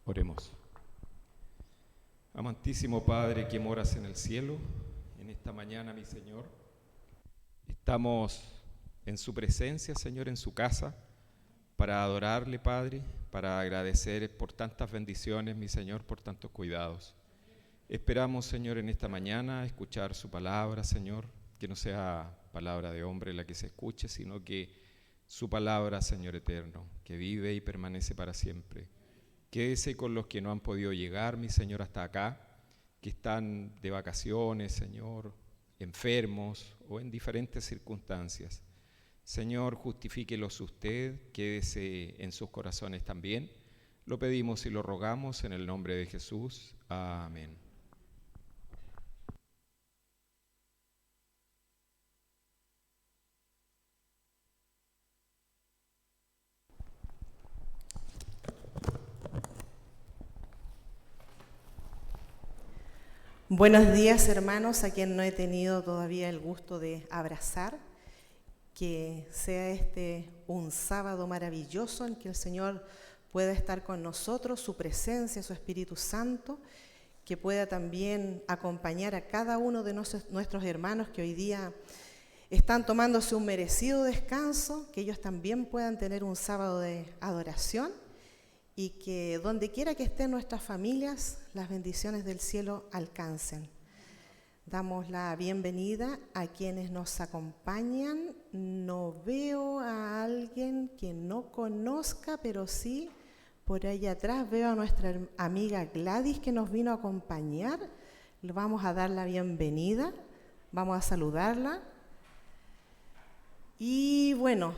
Oremos. Amantísimo Padre que moras en el cielo, en esta mañana, mi Señor, estamos en su presencia, Señor, en su casa, para adorarle, Padre, para agradecer por tantas bendiciones, mi Señor, por tantos cuidados. Esperamos, Señor, en esta mañana escuchar su palabra, Señor, que no sea palabra de hombre la que se escuche, sino que su palabra, Señor eterno, que vive y permanece para siempre. Quédese con los que no han podido llegar, mi Señor, hasta acá, que están de vacaciones, Señor, enfermos o en diferentes circunstancias. Señor, justifíquelos usted, quédese en sus corazones también. Lo pedimos y lo rogamos en el nombre de Jesús. Amén. Buenos días, hermanos, a quien no he tenido todavía el gusto de abrazar. Que sea este un sábado maravilloso en que el Señor pueda estar con nosotros, su presencia, su Espíritu Santo, que pueda también acompañar a cada uno de nuestros hermanos que hoy día están tomándose un merecido descanso, que ellos también puedan tener un sábado de adoración y que donde quiera que estén nuestras familias, las bendiciones del cielo alcancen. Damos la bienvenida a quienes nos acompañan. No veo a alguien que no conozca, pero sí, por ahí atrás veo a nuestra amiga Gladys que nos vino a acompañar. Le vamos a dar la bienvenida, vamos a saludarla. Y bueno,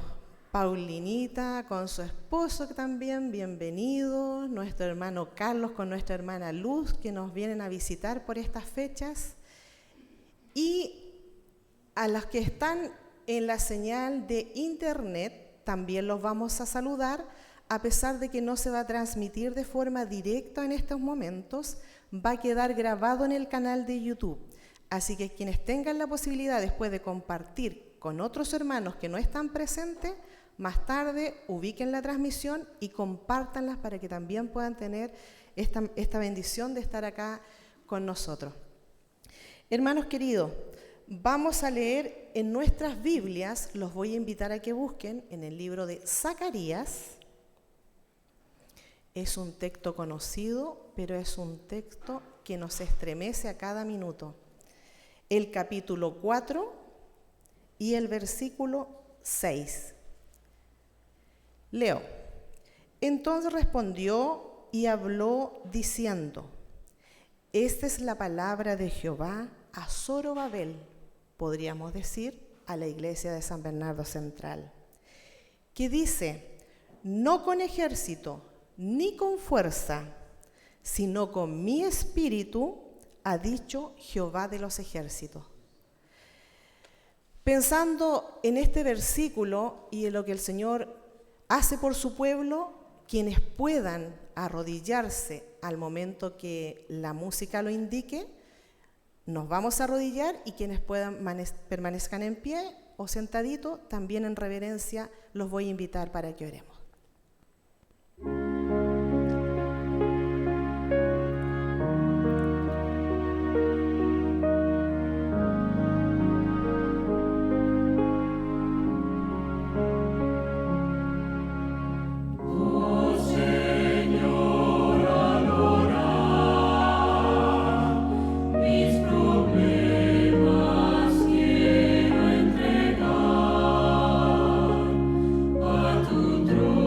Paulinita con su esposo también, bienvenido. Nuestro hermano Carlos con nuestra hermana Luz que nos vienen a visitar por estas fechas. Y a los que están en la señal de internet también los vamos a saludar, a pesar de que no se va a transmitir de forma directa en estos momentos, va a quedar grabado en el canal de YouTube. Así que quienes tengan la posibilidad después de compartir con otros hermanos que no están presentes, más tarde ubiquen la transmisión y compártanlas para que también puedan tener esta bendición de estar acá con nosotros. Hermanos queridos, vamos a leer en nuestras Biblias, los voy a invitar a que busquen en el libro de Zacarías. Es un texto conocido, pero es un texto que nos estremece a cada minuto. El capítulo 4 y el versículo 6. Leo. Entonces respondió y habló diciendo: esta es la palabra de Jehová a Zorobabel, podríamos decir, a la iglesia de San Bernardo Central, que dice: no con ejército ni con fuerza, sino con mi espíritu, ha dicho Jehová de los ejércitos. Pensando en este versículo y en lo que el Señor hace por su pueblo, quienes puedan arrodillarse al momento que la música lo indique, nos vamos a arrodillar, y quienes puedan permanezcan en pie o sentadito, también en reverencia los voy a invitar para que oremos. True.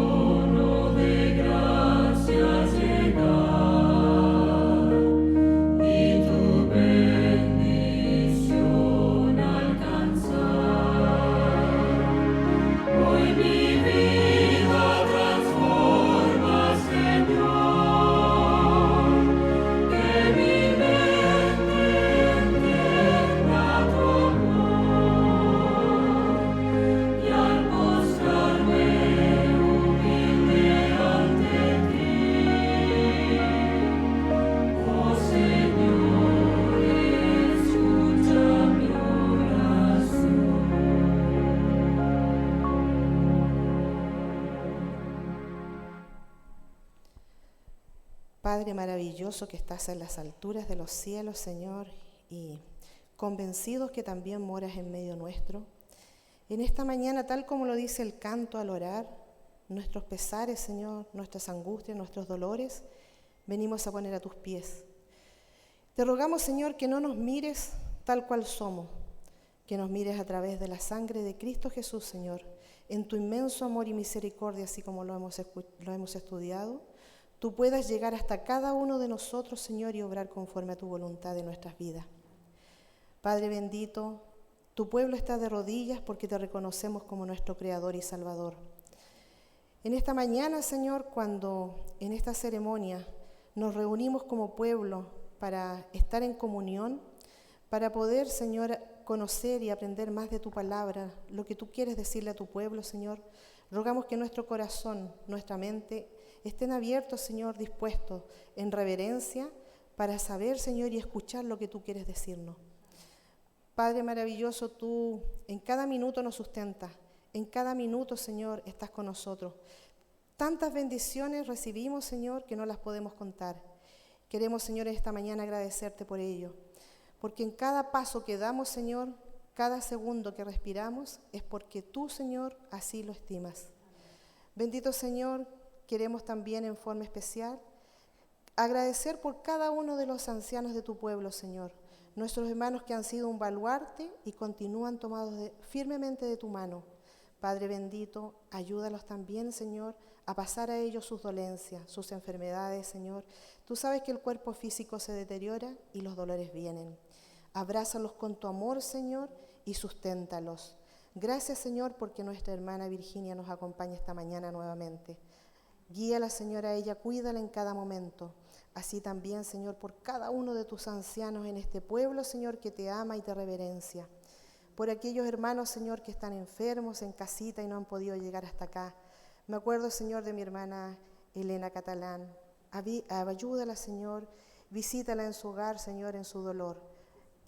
Padre maravilloso que estás en las alturas de los cielos, Señor, y convencidos que también moras en medio nuestro. En esta mañana, tal como lo dice el canto al orar, nuestros pesares, Señor, nuestras angustias, nuestros dolores, venimos a poner a tus pies. Te rogamos, Señor, que no nos mires tal cual somos, que nos mires a través de la sangre de Cristo Jesús, Señor, en tu inmenso amor y misericordia, así como lo hemos estudiado, tú puedas llegar hasta cada uno de nosotros, Señor, y obrar conforme a tu voluntad en nuestras vidas. Padre bendito, tu pueblo está de rodillas porque te reconocemos como nuestro Creador y Salvador. En esta mañana, Señor, cuando en esta ceremonia nos reunimos como pueblo para estar en comunión, para poder, Señor, conocer y aprender más de tu palabra, lo que tú quieres decirle a tu pueblo, Señor, rogamos que nuestro corazón, nuestra mente, estén abiertos, Señor, dispuestos en reverencia para saber, Señor, y escuchar lo que tú quieres decirnos. Padre maravilloso, tú en cada minuto nos sustentas, en cada minuto, Señor, estás con nosotros. Tantas bendiciones recibimos, Señor, que no las podemos contar. Queremos, Señor, esta mañana agradecerte por ello, porque en cada paso que damos, Señor, cada segundo que respiramos, es porque tú, Señor, así lo estimas. Bendito Señor, queremos también en forma especial agradecer por cada uno de los ancianos de tu pueblo, Señor, nuestros hermanos que han sido un baluarte y continúan tomados firmemente de tu mano. Padre bendito, ayúdalos también, Señor, a pasar a ellos sus dolencias, sus enfermedades, Señor. Tú sabes que el cuerpo físico se deteriora y los dolores vienen. Abrázalos con tu amor, Señor, y susténtalos. Gracias, Señor, porque nuestra hermana Virginia nos acompaña esta mañana nuevamente. Guíala, Señor, a ella, cuídala en cada momento. Así también, Señor, por cada uno de tus ancianos en este pueblo, Señor, que te ama y te reverencia. Por aquellos hermanos, Señor, que están enfermos en casita y no han podido llegar hasta acá. Me acuerdo, Señor, de mi hermana Elena Catalán. Ayúdala, Señor, visítala en su hogar, Señor, en su dolor.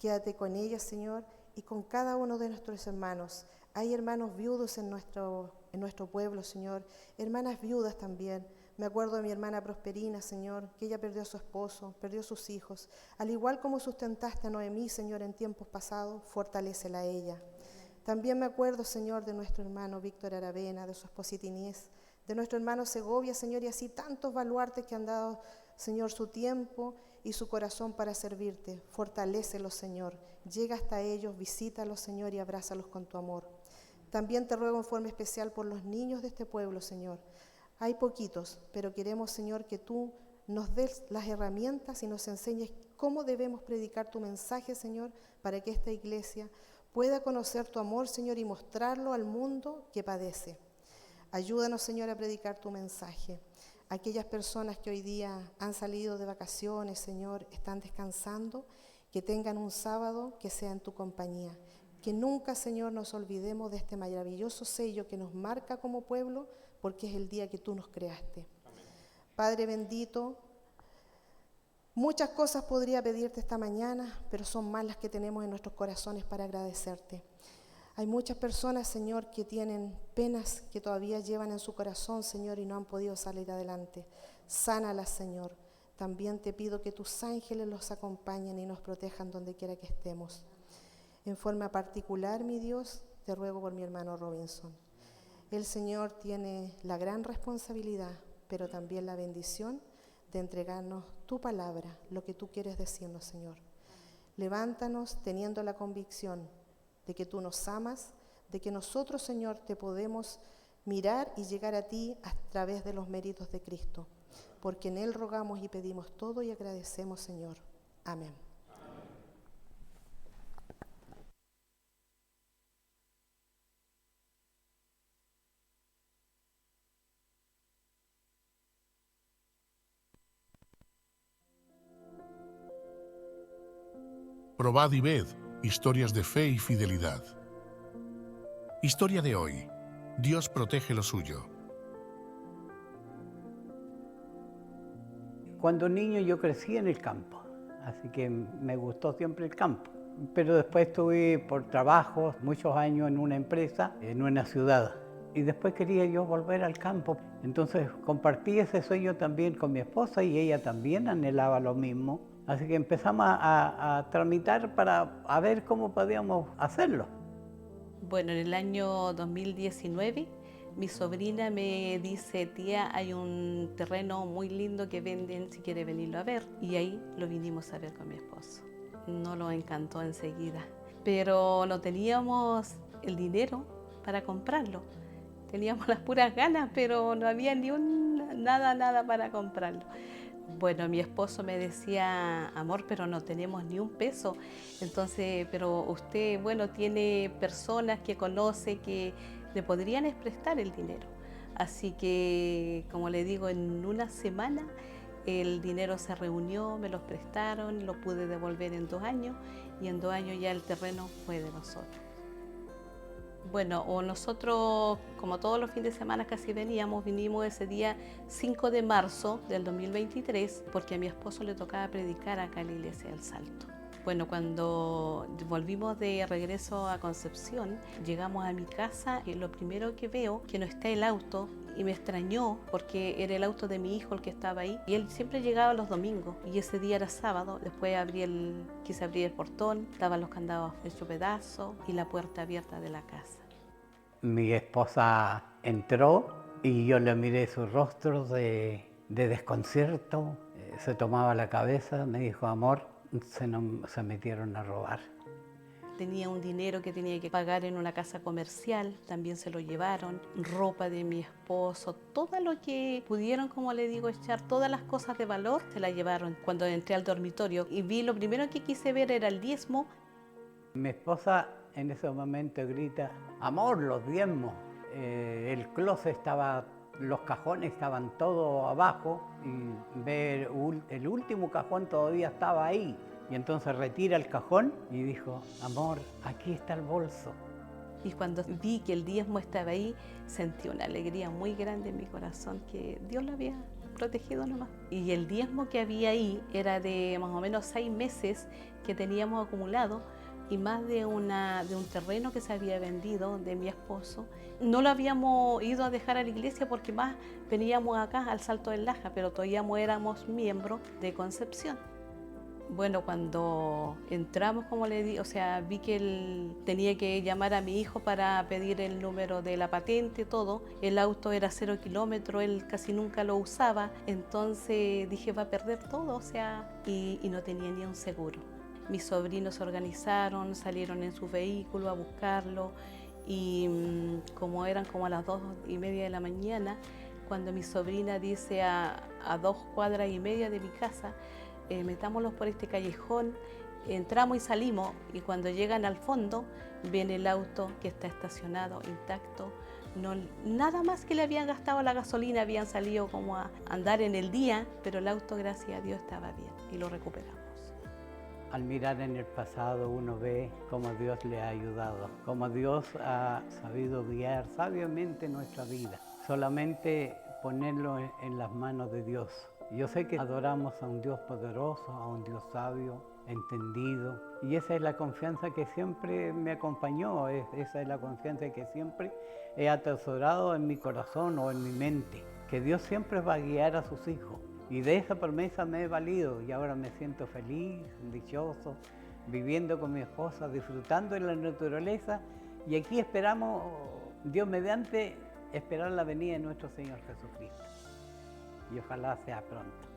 Quédate con ella, Señor, y con cada uno de nuestros hermanos. Hay hermanos viudos en nuestro pueblo, Señor, hermanas viudas también. Me acuerdo de mi hermana Prosperina, Señor, que ella perdió a su esposo, perdió sus hijos. Al igual como sustentaste a Noemí, Señor, en tiempos pasados, fortalécela a ella. También me acuerdo, Señor, de nuestro hermano Víctor Aravena, de su esposita Inés, de nuestro hermano Segovia, Señor, y así tantos baluartes que han dado, Señor, su tiempo y su corazón para servirte. Fortalécelos, Señor. Llega hasta ellos, visítalos, Señor, y abrázalos con tu amor. También te ruego en forma especial por los niños de este pueblo, Señor. Hay poquitos, pero queremos, Señor, que tú nos des las herramientas y nos enseñes cómo debemos predicar tu mensaje, Señor, para que esta iglesia pueda conocer tu amor, Señor, y mostrarlo al mundo que padece. Ayúdanos, Señor, a predicar tu mensaje. Aquellas personas que hoy día han salido de vacaciones, Señor, están descansando, que tengan un sábado que sea en tu compañía. Que nunca, Señor, nos olvidemos de este maravilloso sello que nos marca como pueblo, porque es el día que tú nos creaste. Amén. Padre bendito, muchas cosas podría pedirte esta mañana, pero son más las que tenemos en nuestros corazones para agradecerte. Hay muchas personas, Señor, que tienen penas que todavía llevan en su corazón, Señor, y no han podido salir adelante. Sánalas, Señor. También te pido que tus ángeles los acompañen y nos protejan donde quiera que estemos. En forma particular, mi Dios, te ruego por mi hermano Robinson. El Señor tiene la gran responsabilidad, pero también la bendición de entregarnos tu palabra, lo que tú quieres decirnos, Señor. Levántanos teniendo la convicción de que tú nos amas, de que nosotros, Señor, te podemos mirar y llegar a ti a través de los méritos de Cristo, porque en Él rogamos y pedimos todo y agradecemos, Señor. Amén. Probad y ved, historias de fe y fidelidad. Historia de hoy. Dios protege lo suyo. Cuando niño yo crecí en el campo, así que me gustó siempre el campo. Pero después estuve por trabajo muchos años en una empresa, en una ciudad. y después quería yo volver al campo. Entonces compartí ese sueño también con mi esposa y ella también anhelaba lo mismo. Así que empezamos a tramitar para ver cómo podíamos hacerlo. Bueno, en el año 2019 mi sobrina me dice: tía, hay un terreno muy lindo que venden, si quiere venirlo a ver. Y ahí lo vinimos a ver con mi esposo. Nos lo encantó enseguida, pero no teníamos el dinero para comprarlo. Teníamos las puras ganas, pero no había ni nada para comprarlo. Bueno, mi esposo me decía: amor, pero no tenemos ni un peso. Entonces, pero usted, bueno, tiene personas que conoce que le podrían prestar el dinero. Así que, como le digo, en una semana el dinero se reunió, me los prestaron, lo pude devolver en 2 años y en 2 años ya el terreno fue de nosotros. Bueno, o nosotros, como todos los fines de semana casi vinimos ese día 5 de marzo del 2023, porque a mi esposo le tocaba predicar acá en la iglesia del Salto. Bueno, cuando volvimos de regreso a Concepción, llegamos a mi casa y lo primero que veo que no está el auto, y me extrañó porque era el auto de mi hijo el que estaba ahí, y él siempre llegaba los domingos y ese día era sábado. Después quise abrir el portón, estaban los candados hechos pedazos y la puerta abierta de la casa. Mi esposa entró y yo le miré su rostro de desconcierto, se tomaba la cabeza, me dijo: amor, se metieron a robar. Tenía un dinero que tenía que pagar en una casa comercial, también se lo llevaron, ropa de mi esposo, todo lo que pudieron, como le digo, echar, todas las cosas de valor se la llevaron. Cuando entré al dormitorio y vi, lo primero que quise ver era el diezmo. Mi esposa en ese momento grita: amor, los diezmos. El closet estaba, los cajones estaban todos abajo y ve el último cajón todavía estaba ahí. Y entonces retira el cajón y dijo: amor, aquí está el bolso. Y cuando vi que el diezmo estaba ahí, sentí una alegría muy grande en mi corazón, que Dios lo había protegido nomás. Y el diezmo que había ahí era de más o menos 6 meses que teníamos acumulado, y más de un terreno que se había vendido de mi esposo. No lo habíamos ido a dejar a la iglesia porque más veníamos acá al Salto del Laja, pero todavía éramos miembros de Concepción. Bueno, cuando entramos, como le di, vi que él tenía que llamar a mi hijo para pedir el número de la patente, todo. El auto era 0 kilómetros, él casi nunca lo usaba, entonces dije: va a perder todo, y no tenía ni un seguro. Mis sobrinos se organizaron, salieron en su vehículo a buscarlo, y como eran como a las 2:30 de la mañana, cuando mi sobrina dice a 2 cuadras y media de mi casa: metámoslos por este callejón. Entramos y salimos, y cuando llegan al fondo ven el auto que está estacionado intacto. No, nada más que le habían gastado la gasolina, habían salido como a andar en el día, pero el auto, gracias a Dios, estaba bien y lo recuperamos. Al mirar en el pasado uno ve cómo Dios le ha ayudado, cómo Dios ha sabido guiar sabiamente nuestra vida. Solamente ponerlo en las manos de Dios. Yo sé que adoramos a un Dios poderoso, a un Dios sabio, entendido, y esa es la confianza que siempre me acompañó, esa es la confianza que siempre he atesorado en mi corazón o en mi mente, que Dios siempre va a guiar a sus hijos. Y de esa promesa me he valido y ahora me siento feliz, dichoso, viviendo con mi esposa, disfrutando de la naturaleza, y aquí esperamos, Dios mediante, esperar la venida de nuestro Señor Jesucristo. Y ojalá sea pronto.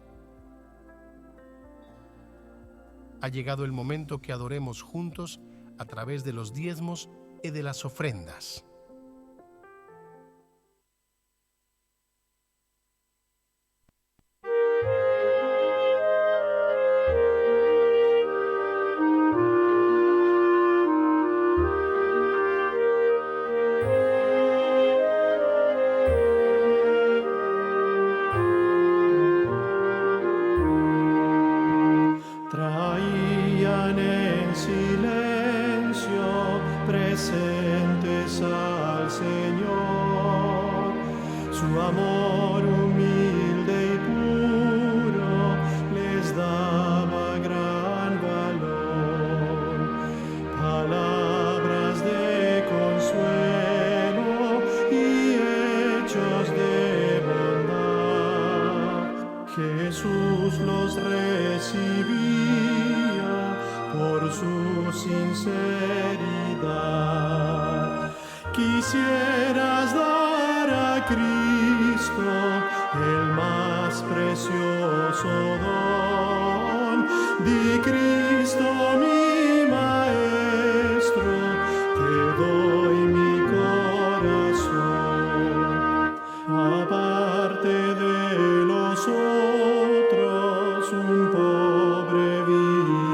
Ha llegado el momento que adoremos juntos a través de los diezmos y de las ofrendas. Traían en silencio presentes al Señor, su amor humilde y puro les daba gran valor, palabras de consuelo y Jesús los recibía por su sinceridad. Quisieras dar a Cristo el más precioso don. Di Cristo mi Maestro, te doy mi corazón. Aparte de los otros, un pobre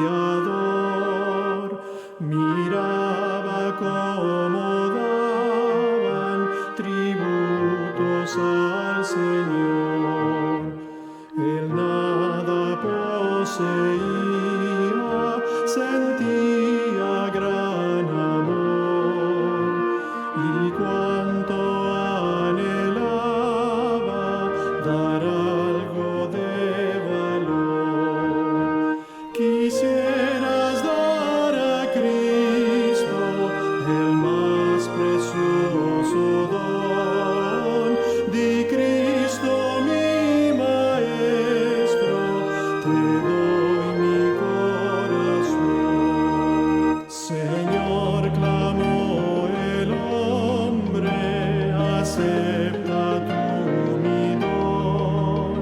viador miraba cómo daban tributos al Señor. Él nada poseía, sentía gran amor, y cuánto anhelaba dar algo de valor. Quisieras dar a Cristo el más precioso don. Di Cristo mi Maestro, te doy mi corazón. Señor, clamó el hombre, acepta tú mi don,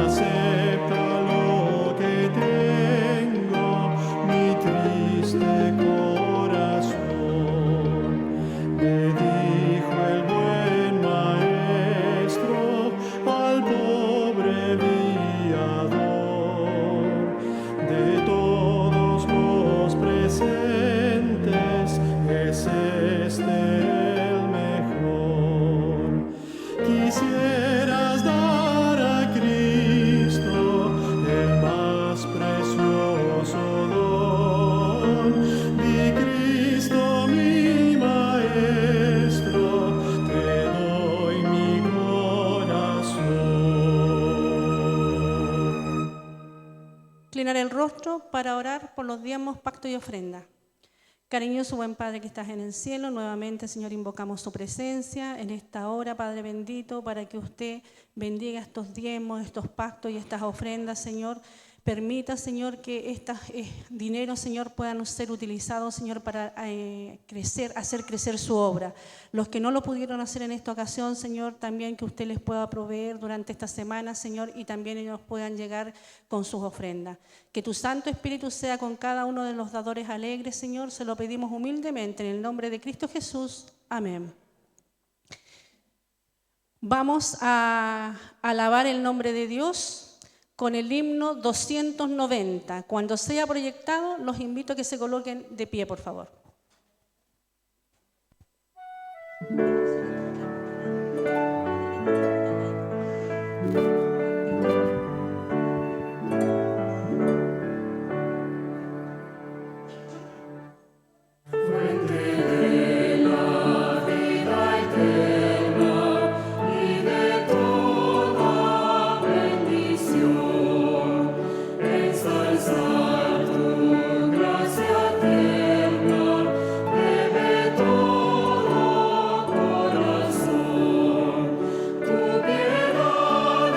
acepta lo que tengo, mi triste corazón. Le dijo el buen maestro al pobre viador: de todos los presentes es este el mejor. Quisieras dar a Cristo el más precioso don. Di Cristo mi Maestro, te doy mi corazón. Inclinar el rostro para orar por los diezmos, pacto y ofrenda. Cariñoso buen Padre que estás en el cielo, nuevamente, Señor, invocamos su presencia en esta hora, Padre bendito, para que usted bendiga estos diezmos, estos pactos y estas ofrendas, Señor. Permita, Señor, que estos dineros, Señor, puedan ser utilizados, Señor, para hacer crecer su obra. Los que no lo pudieron hacer en esta ocasión, Señor, también que usted les pueda proveer durante esta semana, Señor, y también ellos puedan llegar con sus ofrendas. Que tu Santo Espíritu sea con cada uno de los dadores alegres, Señor, se lo pedimos humildemente en el nombre de Cristo Jesús. Amén. Vamos a alabar el nombre de Dios con el himno 290. Cuando sea proyectado, los invito a que se coloquen de pie, por favor. Tu piedad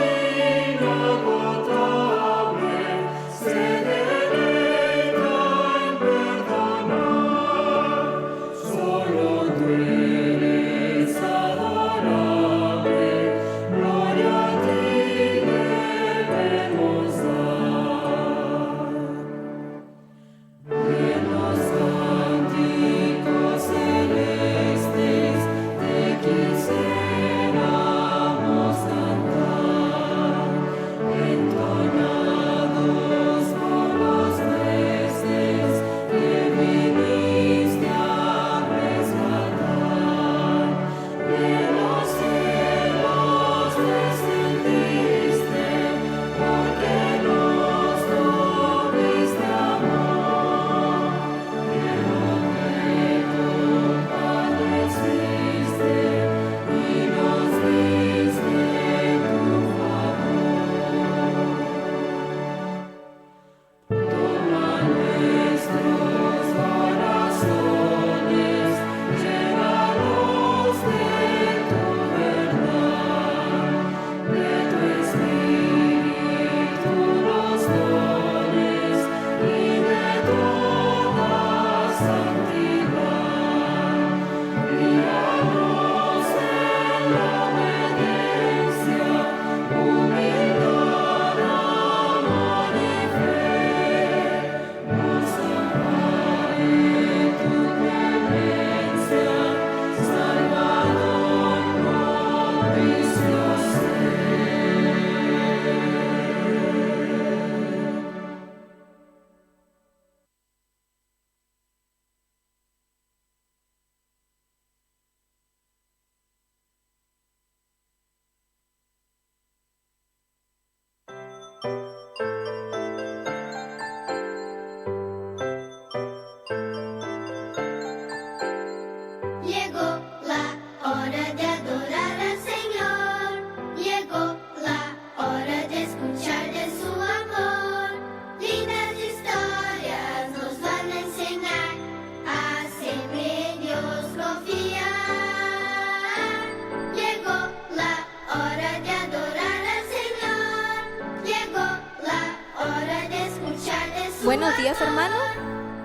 Buenos días, hermanos.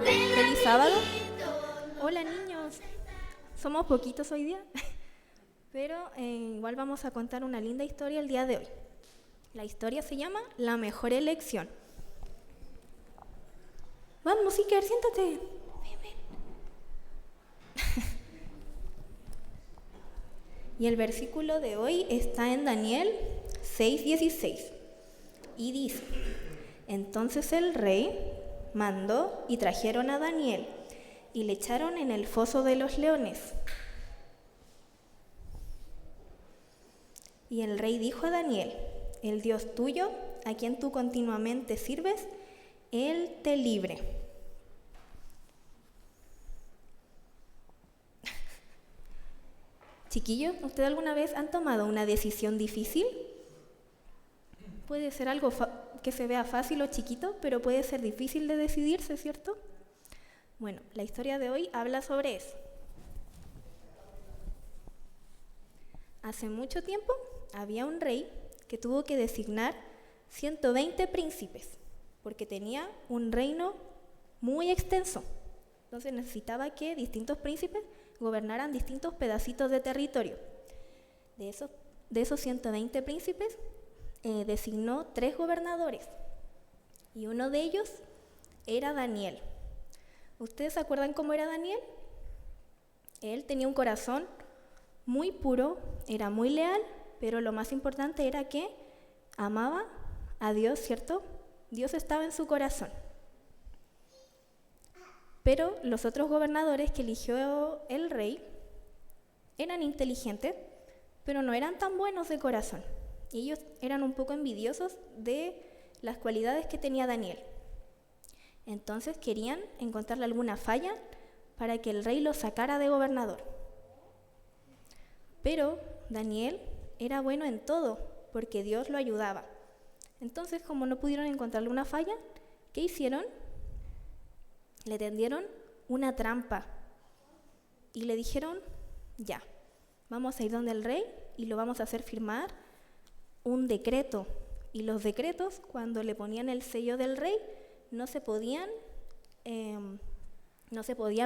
Feliz sábado. Hola, niños. Somos poquitos hoy día, pero igual vamos a contar una linda historia el día de hoy. La historia se llama La mejor elección. Vamos, Iker, siéntate. Ven, ven. Y el versículo de hoy está en Daniel 6:16 y dice: entonces el rey mandó y trajeron a Daniel y le echaron en el foso de los leones. Y el rey dijo a Daniel: el Dios tuyo, a quien tú continuamente sirves, Él te libre. Chiquillos, ¿ustedes alguna vez han tomado una decisión difícil? Puede ser algo que se vea fácil o chiquito, pero puede ser difícil de decidirse, ¿cierto? Bueno, la historia de hoy habla sobre eso. Hace mucho tiempo había un rey que tuvo que designar 120 príncipes, porque tenía un reino muy extenso. Entonces necesitaba que distintos príncipes gobernaran distintos pedacitos de territorio. De esos 120 príncipes, designó 3 gobernadores, y uno de ellos era Daniel. ¿Ustedes se acuerdan cómo era Daniel? Él tenía un corazón muy puro, era muy leal, pero lo más importante era que amaba a Dios, ¿cierto? Dios estaba en su corazón. Pero los otros gobernadores que eligió el rey eran inteligentes, pero no eran tan buenos de corazón. Y ellos eran un poco envidiosos de las cualidades que tenía Daniel. Entonces querían encontrarle alguna falla para que el rey lo sacara de gobernador. Pero Daniel era bueno en todo, porque Dios lo ayudaba. Entonces, como no pudieron encontrarle una falla, ¿qué hicieron? Le tendieron una trampa y le dijeron: ya, vamos a ir donde el rey y lo vamos a hacer firmar un decreto. Y los decretos, cuando le ponían el sello del rey, no se podían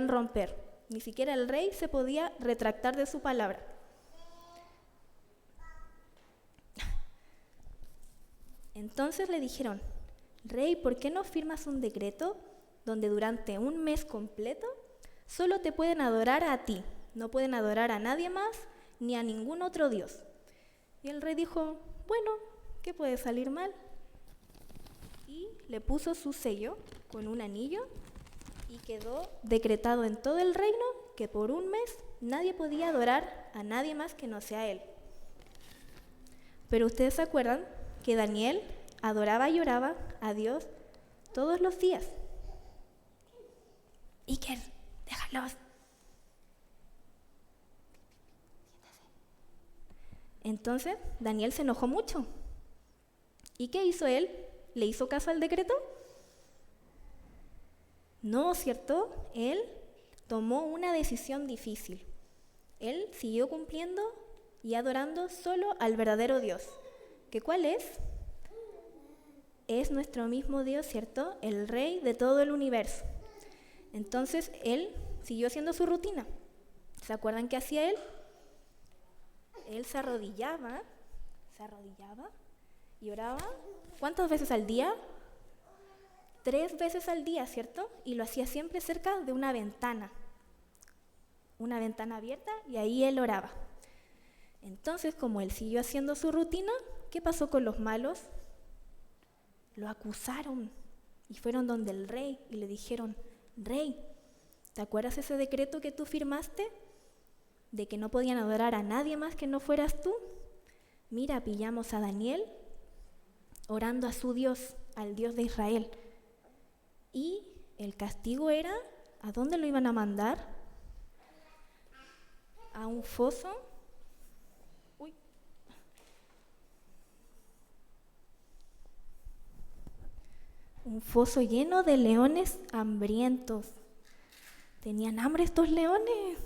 romper. Ni siquiera el rey se podía retractar de su palabra. Entonces le dijeron: rey, ¿por qué no firmas un decreto donde durante un mes completo solo te pueden adorar a ti? No pueden adorar a nadie más ni a ningún otro dios. Y el rey dijo: bueno, ¿qué puede salir mal? Y le puso su sello con un anillo y quedó decretado en todo el reino que por un mes nadie podía adorar a nadie más que no sea él. Pero ustedes se acuerdan que Daniel adoraba y oraba a Dios todos los días. Iker, déjalos. Entonces Daniel se enojó mucho. ¿Y qué hizo él? ¿Le hizo caso al decreto? No, ¿cierto? Él tomó una decisión difícil. Él siguió cumpliendo y adorando solo al verdadero Dios. ¿Que cuál es? Es nuestro mismo Dios, ¿cierto? El Rey de todo el universo. Entonces él siguió haciendo su rutina. ¿Se acuerdan qué hacía él? Él se arrodillaba y oraba. ¿Cuántas veces al día? 3 veces al día, ¿cierto? Y lo hacía siempre cerca de una ventana abierta, y ahí él oraba. Entonces, como él siguió haciendo su rutina, ¿qué pasó con los malos? Lo acusaron y fueron donde el rey y le dijeron: rey, ¿te acuerdas ese decreto que tú firmaste de que no podían adorar a nadie más que no fueras tú? Mira, pillamos a Daniel orando a su Dios, al Dios de Israel. Y el castigo era, ¿a dónde lo iban a mandar? A un foso. Un foso lleno de leones hambrientos. Tenían hambre estos leones.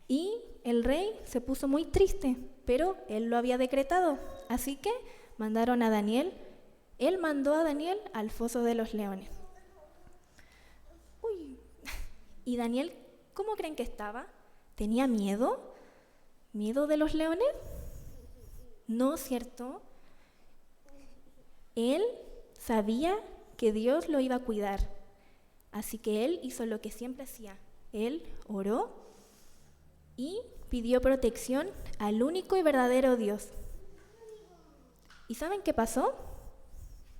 Y el rey se puso muy triste, pero él lo había decretado. Así que mandaron a Daniel él mandó a Daniel al foso de los leones. Uy. ¿Y Daniel, cómo creen que estaba? ¿Tenía miedo? ¿Miedo de los leones? No, ¿cierto? Él sabía que Dios lo iba a cuidar, así que él hizo lo que siempre hacía. Él oró y pidió protección al único y verdadero Dios. ¿Y saben qué pasó?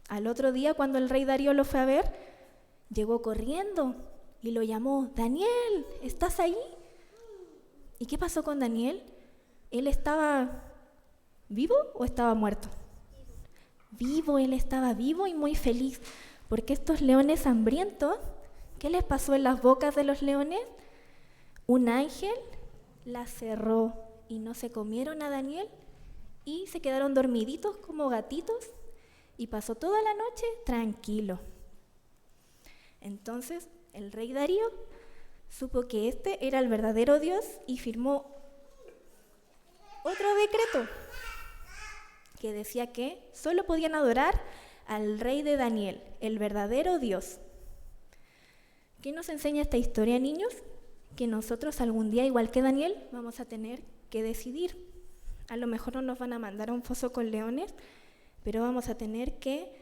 Al otro día, cuando el rey Darío lo fue a ver, llegó corriendo y lo llamó: Daniel, ¿estás ahí? ¿Y qué pasó con Daniel? ¿Él estaba vivo o estaba muerto? Vivo, él estaba vivo y muy feliz, porque estos leones hambrientos, ¿qué les pasó en las bocas de los leones? Un ángel las cerró y no se comieron a Daniel y se quedaron dormiditos como gatitos y pasó toda la noche tranquilo. Entonces el rey Darío supo que este era el verdadero Dios y firmó otro decreto que decía que solo podían adorar al rey de Daniel, el verdadero Dios. ¿Qué nos enseña esta historia, niños? Que nosotros algún día, igual que Daniel, vamos a tener que decidir. A lo mejor no nos van a mandar a un foso con leones, pero vamos a tener que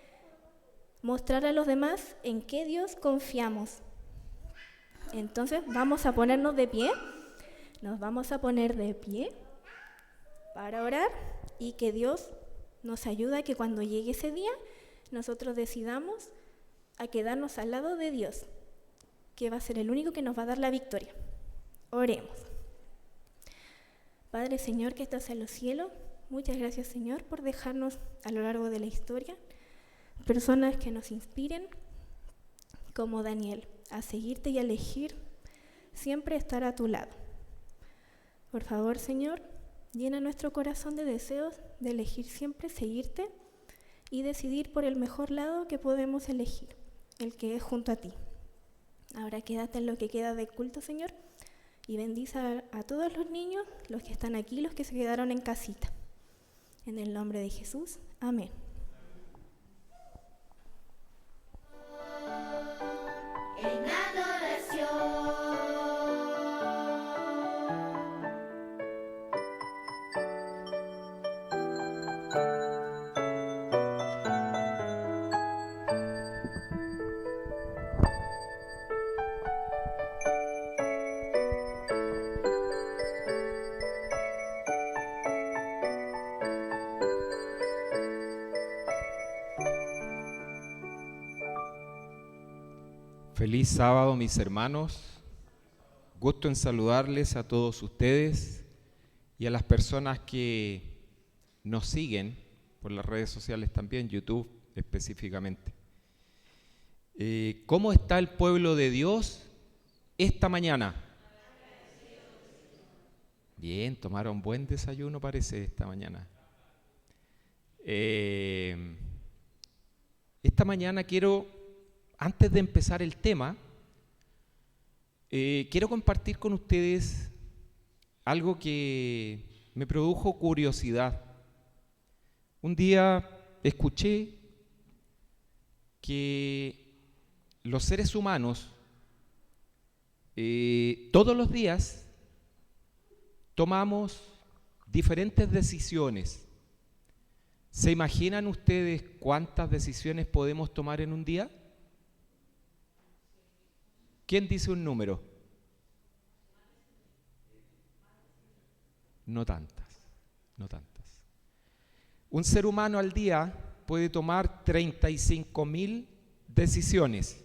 mostrar a los demás en qué Dios confiamos. Entonces vamos a ponernos de pie, nos vamos a poner de pie para orar y que Dios nos ayude a que cuando llegue ese día nosotros decidamos a quedarnos al lado de Dios, que va a ser el único que nos va a dar la victoria. Oremos. Padre Señor que estás en los cielos, muchas gracias Señor por dejarnos a lo largo de la historia personas que nos inspiren como Daniel a seguirte y a elegir siempre estar a tu lado. Por favor Señor, llena nuestro corazón de deseos de elegir siempre seguirte y decidir por el mejor lado que podemos elegir, el que es junto a ti. Ahora quédate en lo que queda de culto, Señor, y bendice a todos los niños, los que están aquí, los que se quedaron en casita. En el nombre de Jesús, amén. En adoración. Feliz sábado, mis hermanos. Gusto en saludarles a todos ustedes y a las personas que nos siguen por las redes sociales también, YouTube específicamente. ¿Cómo está el pueblo de Dios esta mañana? Bien, tomaron buen desayuno parece esta mañana. Esta mañana antes de empezar el tema, quiero compartir con ustedes algo que me produjo curiosidad. Un día escuché que los seres humanos todos los días tomamos diferentes decisiones. ¿Se imaginan ustedes cuántas decisiones podemos tomar en un día? ¿Quién dice un número? No tantas, no tantas. Un ser humano al día puede tomar 35.000 decisiones,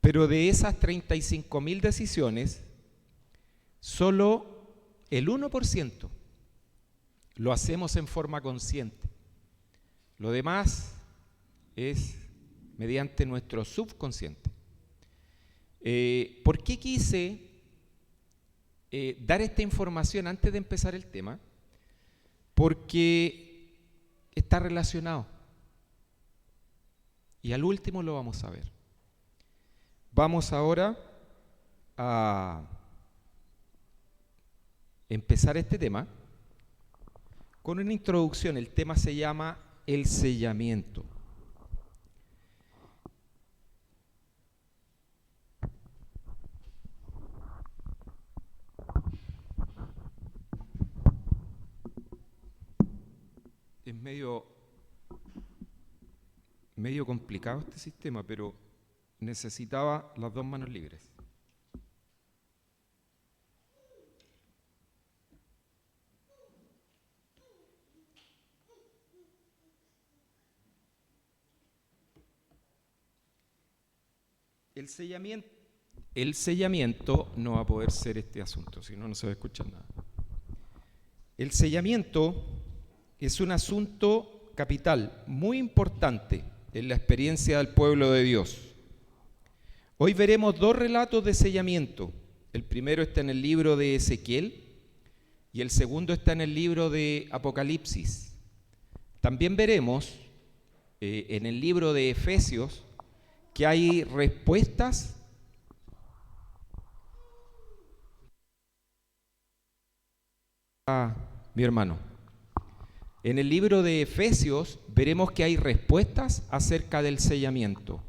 pero de esas 35.000 decisiones, solo el 1% lo hacemos en forma consciente. Lo demás es mediante nuestro subconsciente. ¿Por qué quise dar esta información antes de empezar el tema? Porque está relacionado. Y al último lo vamos a ver. Vamos ahora a empezar este tema con una introducción. El tema se llama el sellamiento. Es medio complicado este sistema, pero necesitaba las dos manos libres. El sellamiento no va a poder ser este asunto, si no, no se va a escuchar nada. El sellamiento es un asunto capital, muy importante en la experiencia del pueblo de Dios. Hoy veremos dos relatos de sellamiento. El primero está en el libro de Ezequiel y el segundo está en el libro de Apocalipsis. También veremos en el libro de Efesios que hay respuestas a mi hermano. En el libro de Efesios veremos que hay respuestas acerca del sellamiento.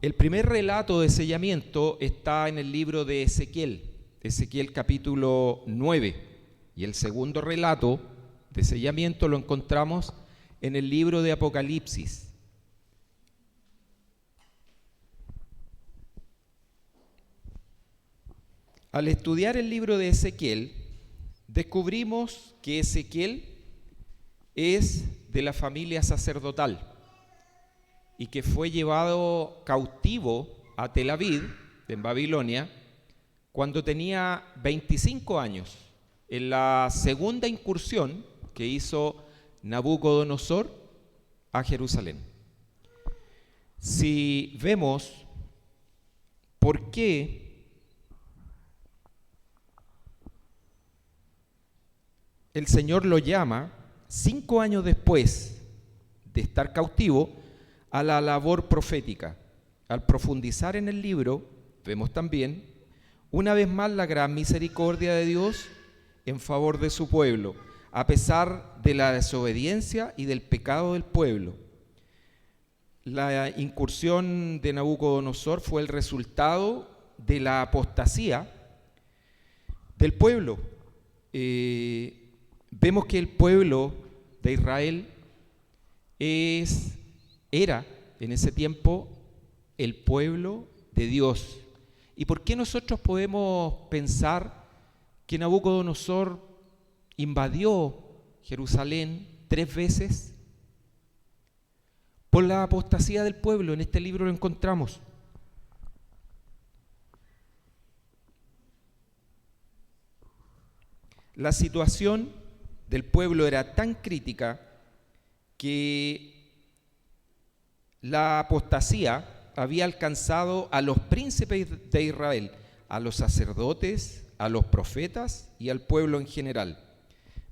El primer relato de sellamiento está en el libro de Ezequiel, Ezequiel capítulo 9, y el segundo relato de sellamiento lo encontramos en el libro de Apocalipsis. Al estudiar el libro de Ezequiel, descubrimos que Ezequiel es de la familia sacerdotal y que fue llevado cautivo a Tel Aviv, en Babilonia, cuando tenía 25 años, en la segunda incursión que hizo Nabucodonosor a Jerusalén. Si vemos por qué el Señor lo llama 5 años después de estar cautivo a la labor profética. Al profundizar en el libro, vemos también una vez más la gran misericordia de Dios en favor de su pueblo, a pesar de la desobediencia y del pecado del pueblo. La incursión de Nabucodonosor fue el resultado de la apostasía del pueblo. Vemos que el pueblo de Israel era en ese tiempo el pueblo de Dios. ¿Y por qué nosotros podemos pensar que Nabucodonosor invadió Jerusalén 3 veces? Por la apostasía del pueblo. En este libro lo encontramos. La situación del pueblo era tan crítica que la apostasía había alcanzado a los príncipes de Israel, a los sacerdotes, a los profetas y al pueblo en general.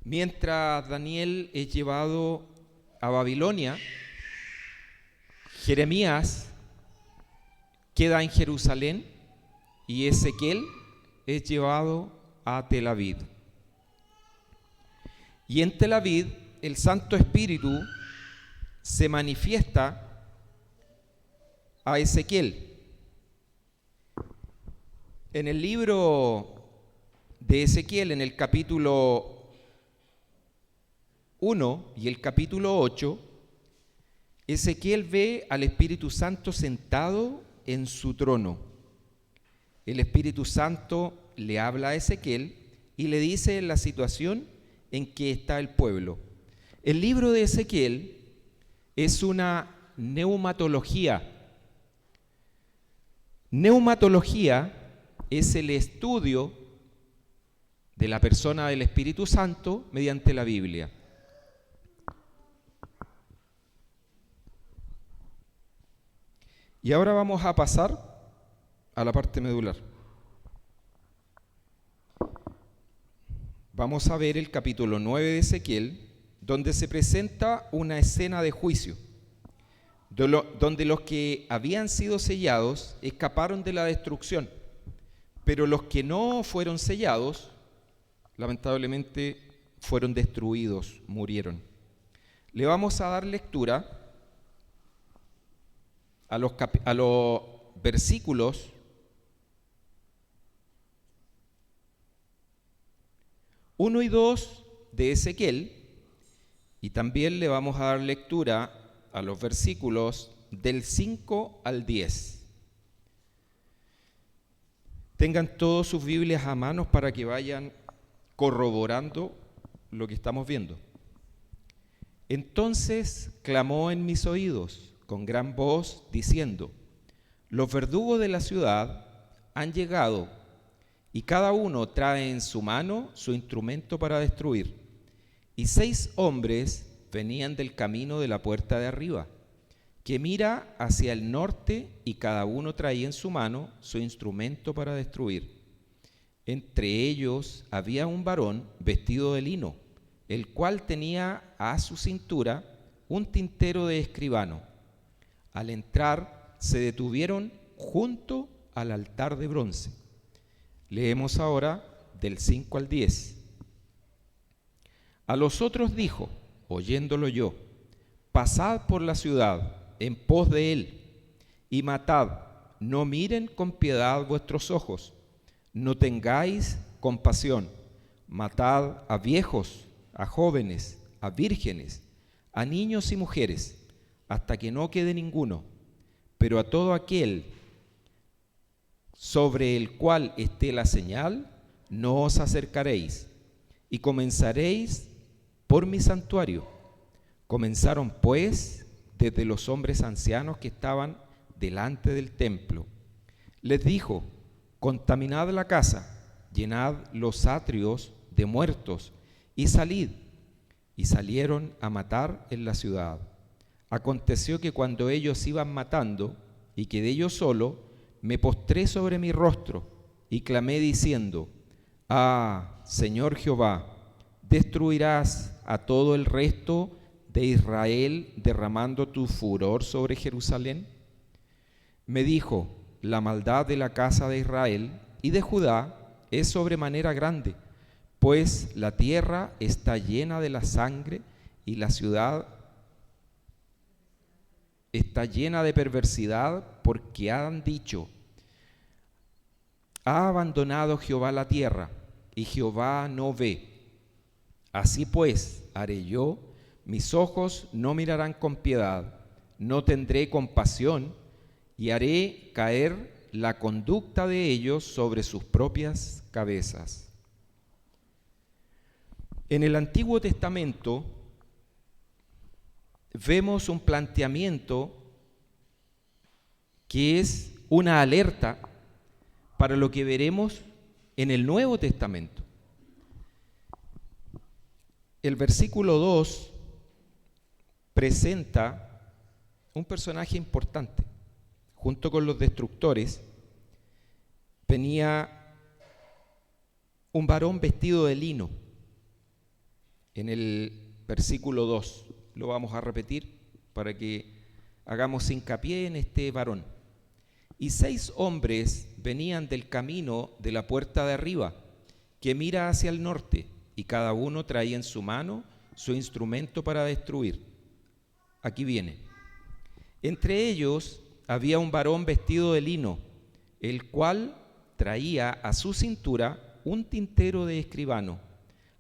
Mientras Daniel es llevado a Babilonia, Jeremías queda en Jerusalén y Ezequiel es llevado a Tel Aviv. Y en Tel Aviv el Santo Espíritu se manifiesta a Ezequiel. En el libro de Ezequiel, en el capítulo 1 y el capítulo 8, Ezequiel ve al Espíritu Santo sentado en su trono. El Espíritu Santo le habla a Ezequiel y le dice la situación en que está el pueblo. El libro de Ezequiel es una neumatología. Neumatología es el estudio de la persona del Espíritu Santo mediante la Biblia. Y ahora vamos a pasar a la parte medular. Vamos a ver el capítulo 9 de Ezequiel, donde se presenta una escena de juicio, donde los que habían sido sellados escaparon de la destrucción, pero los que no fueron sellados, lamentablemente, fueron destruidos, murieron. Le vamos a dar lectura a los versículos 1 y 2 de Ezequiel, Y también le vamos a dar lectura a los versículos del 5 al 10. Tengan todos sus Biblias a manos para que vayan corroborando lo que estamos viendo. Entonces clamó en mis oídos con gran voz, diciendo: los verdugos de la ciudad han llegado, y cada uno trae en su mano su instrumento para destruir. Y 6 hombres venían del camino de la puerta de arriba, que mira hacia el norte, y cada uno traía en su mano su instrumento para destruir. Entre ellos había un varón vestido de lino, el cual tenía a su cintura un tintero de escribano. Al entrar se detuvieron junto al altar de bronce. Leemos ahora del 5 al 10. A los otros dijo, oyéndolo yo: pasad por la ciudad en pos de él, y matad, no miren con piedad vuestros ojos, no tengáis compasión, matad a viejos, a jóvenes, a vírgenes, a niños y mujeres, hasta que no quede ninguno, pero a todo aquel sobre el cual esté la señal, no os acercaréis, y comenzaréis por mi santuario. Comenzaron pues desde los hombres ancianos que estaban delante del templo. Les dijo: contaminad la casa, llenad los atrios de muertos, y salid. Y salieron a matar en la ciudad. Aconteció que cuando ellos iban matando, y quedé yo solo, me postré sobre mi rostro, y clamé diciendo: ah, Señor Jehová, ¿destruirás a todo el resto de Israel derramando tu furor sobre Jerusalén? Me dijo: la maldad de la casa de Israel y de Judá es sobremanera grande, pues la tierra está llena de la sangre y la ciudad está llena de perversidad, porque han dicho: ha abandonado Jehová la tierra, y Jehová no ve. Así pues haré yo, mis ojos no mirarán con piedad, no tendré compasión, y haré caer la conducta de ellos sobre sus propias cabezas. En el Antiguo Testamento vemos un planteamiento que es una alerta para lo que veremos en el Nuevo Testamento. El versículo 2 presenta un personaje importante. Junto con los destructores venía un varón vestido de lino. En el versículo 2 lo vamos a repetir para que hagamos hincapié en este varón. Y 6 hombres venían del camino de la puerta de arriba, que mira hacia el norte, y cada uno traía en su mano su instrumento para destruir. Aquí viene. Entre ellos había un varón vestido de lino, el cual traía a su cintura un tintero de escribano.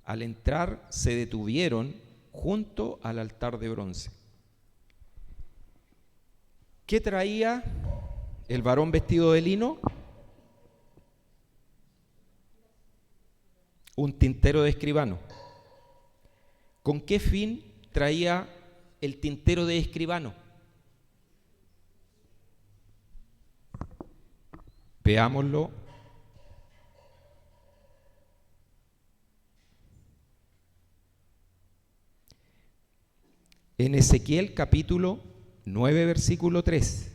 Al entrar se detuvieron junto al altar de bronce. ¿Qué traía el varón vestido de lino? Un tintero de escribano. ¿Con qué fin traía el tintero de escribano? Veámoslo. En Ezequiel capítulo 9, versículo 3.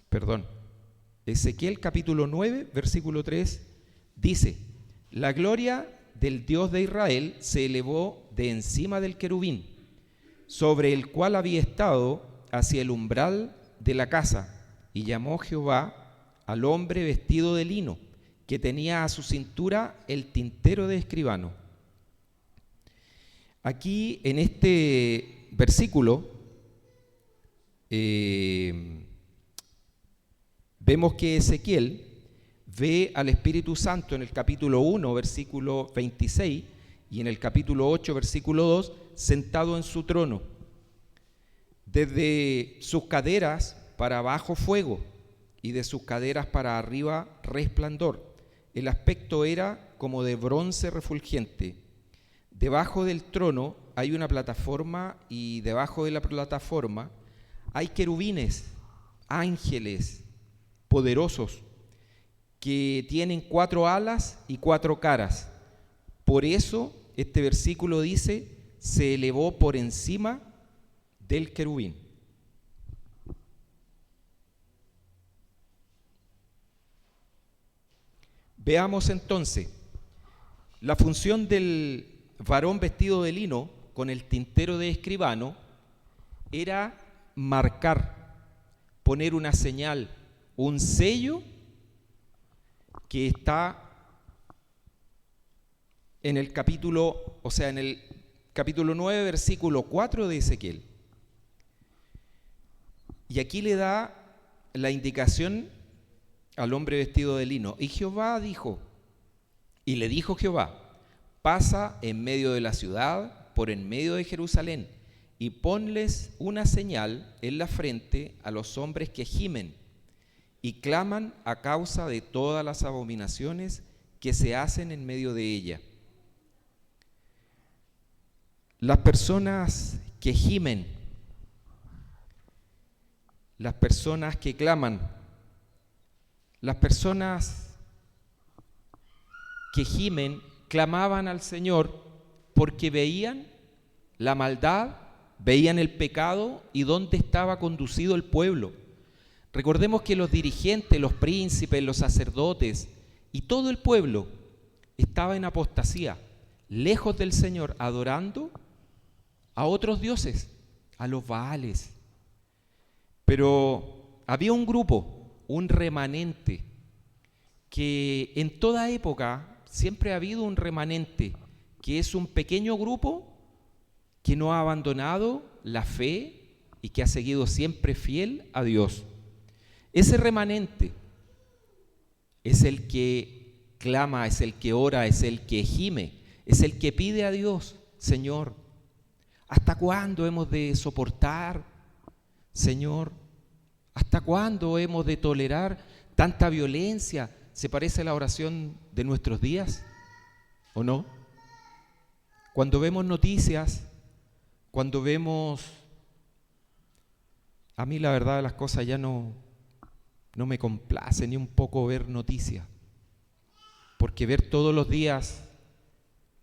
Perdón. Ezequiel capítulo 9, versículo 3 dice: la gloria del Dios de Israel se elevó de encima del querubín, sobre el cual había estado hacia el umbral de la casa, y llamó Jehová al hombre vestido de lino, que tenía a su cintura el tintero de escribano. Aquí en este versículo vemos que Ezequiel ve al Espíritu Santo en el capítulo 1, versículo 26, y en el capítulo 8, versículo 2, sentado en su trono. Desde sus caderas para abajo fuego, y de sus caderas para arriba resplandor. El aspecto era como de bronce refulgente. Debajo del trono hay una plataforma, y debajo de la plataforma hay querubines, ángeles poderosos, que tienen 4 alas y 4 caras. Por eso este versículo dice, se elevó por encima del querubín. Veamos entonces, la función del varón vestido de lino con el tintero de escribano era marcar, poner una señal, un sello que está en el capítulo, en el capítulo 9, versículo 4 de Ezequiel. Y aquí le da la indicación al hombre vestido de lino. Y Jehová dijo, y le dijo Jehová, pasa en medio de la ciudad, por en medio de Jerusalén, y ponles una señal en la frente a los hombres que gimen y claman a causa de todas las abominaciones que se hacen en medio de ella. Las personas que gimen, las personas que claman, las personas que gimen, clamaban al Señor porque veían la maldad, veían el pecado y dónde estaba conducido el pueblo. Recordemos que los dirigentes, los príncipes, los sacerdotes y todo el pueblo estaba en apostasía, lejos del Señor, adorando a otros dioses, a los Baales. Pero había un grupo, un remanente, que en toda época siempre ha habido un remanente, que es un pequeño grupo que no ha abandonado la fe y que ha seguido siempre fiel a Dios. Ese remanente es el que clama, es el que ora, es el que gime, es el que pide a Dios, Señor, ¿hasta cuándo hemos de soportar, Señor? ¿Hasta cuándo hemos de tolerar tanta violencia? ¿Se parece a la oración de nuestros días o no? Cuando vemos noticias, cuando vemos... A mí la verdad las cosas ya no me complace ni un poco ver noticias, porque ver todos los días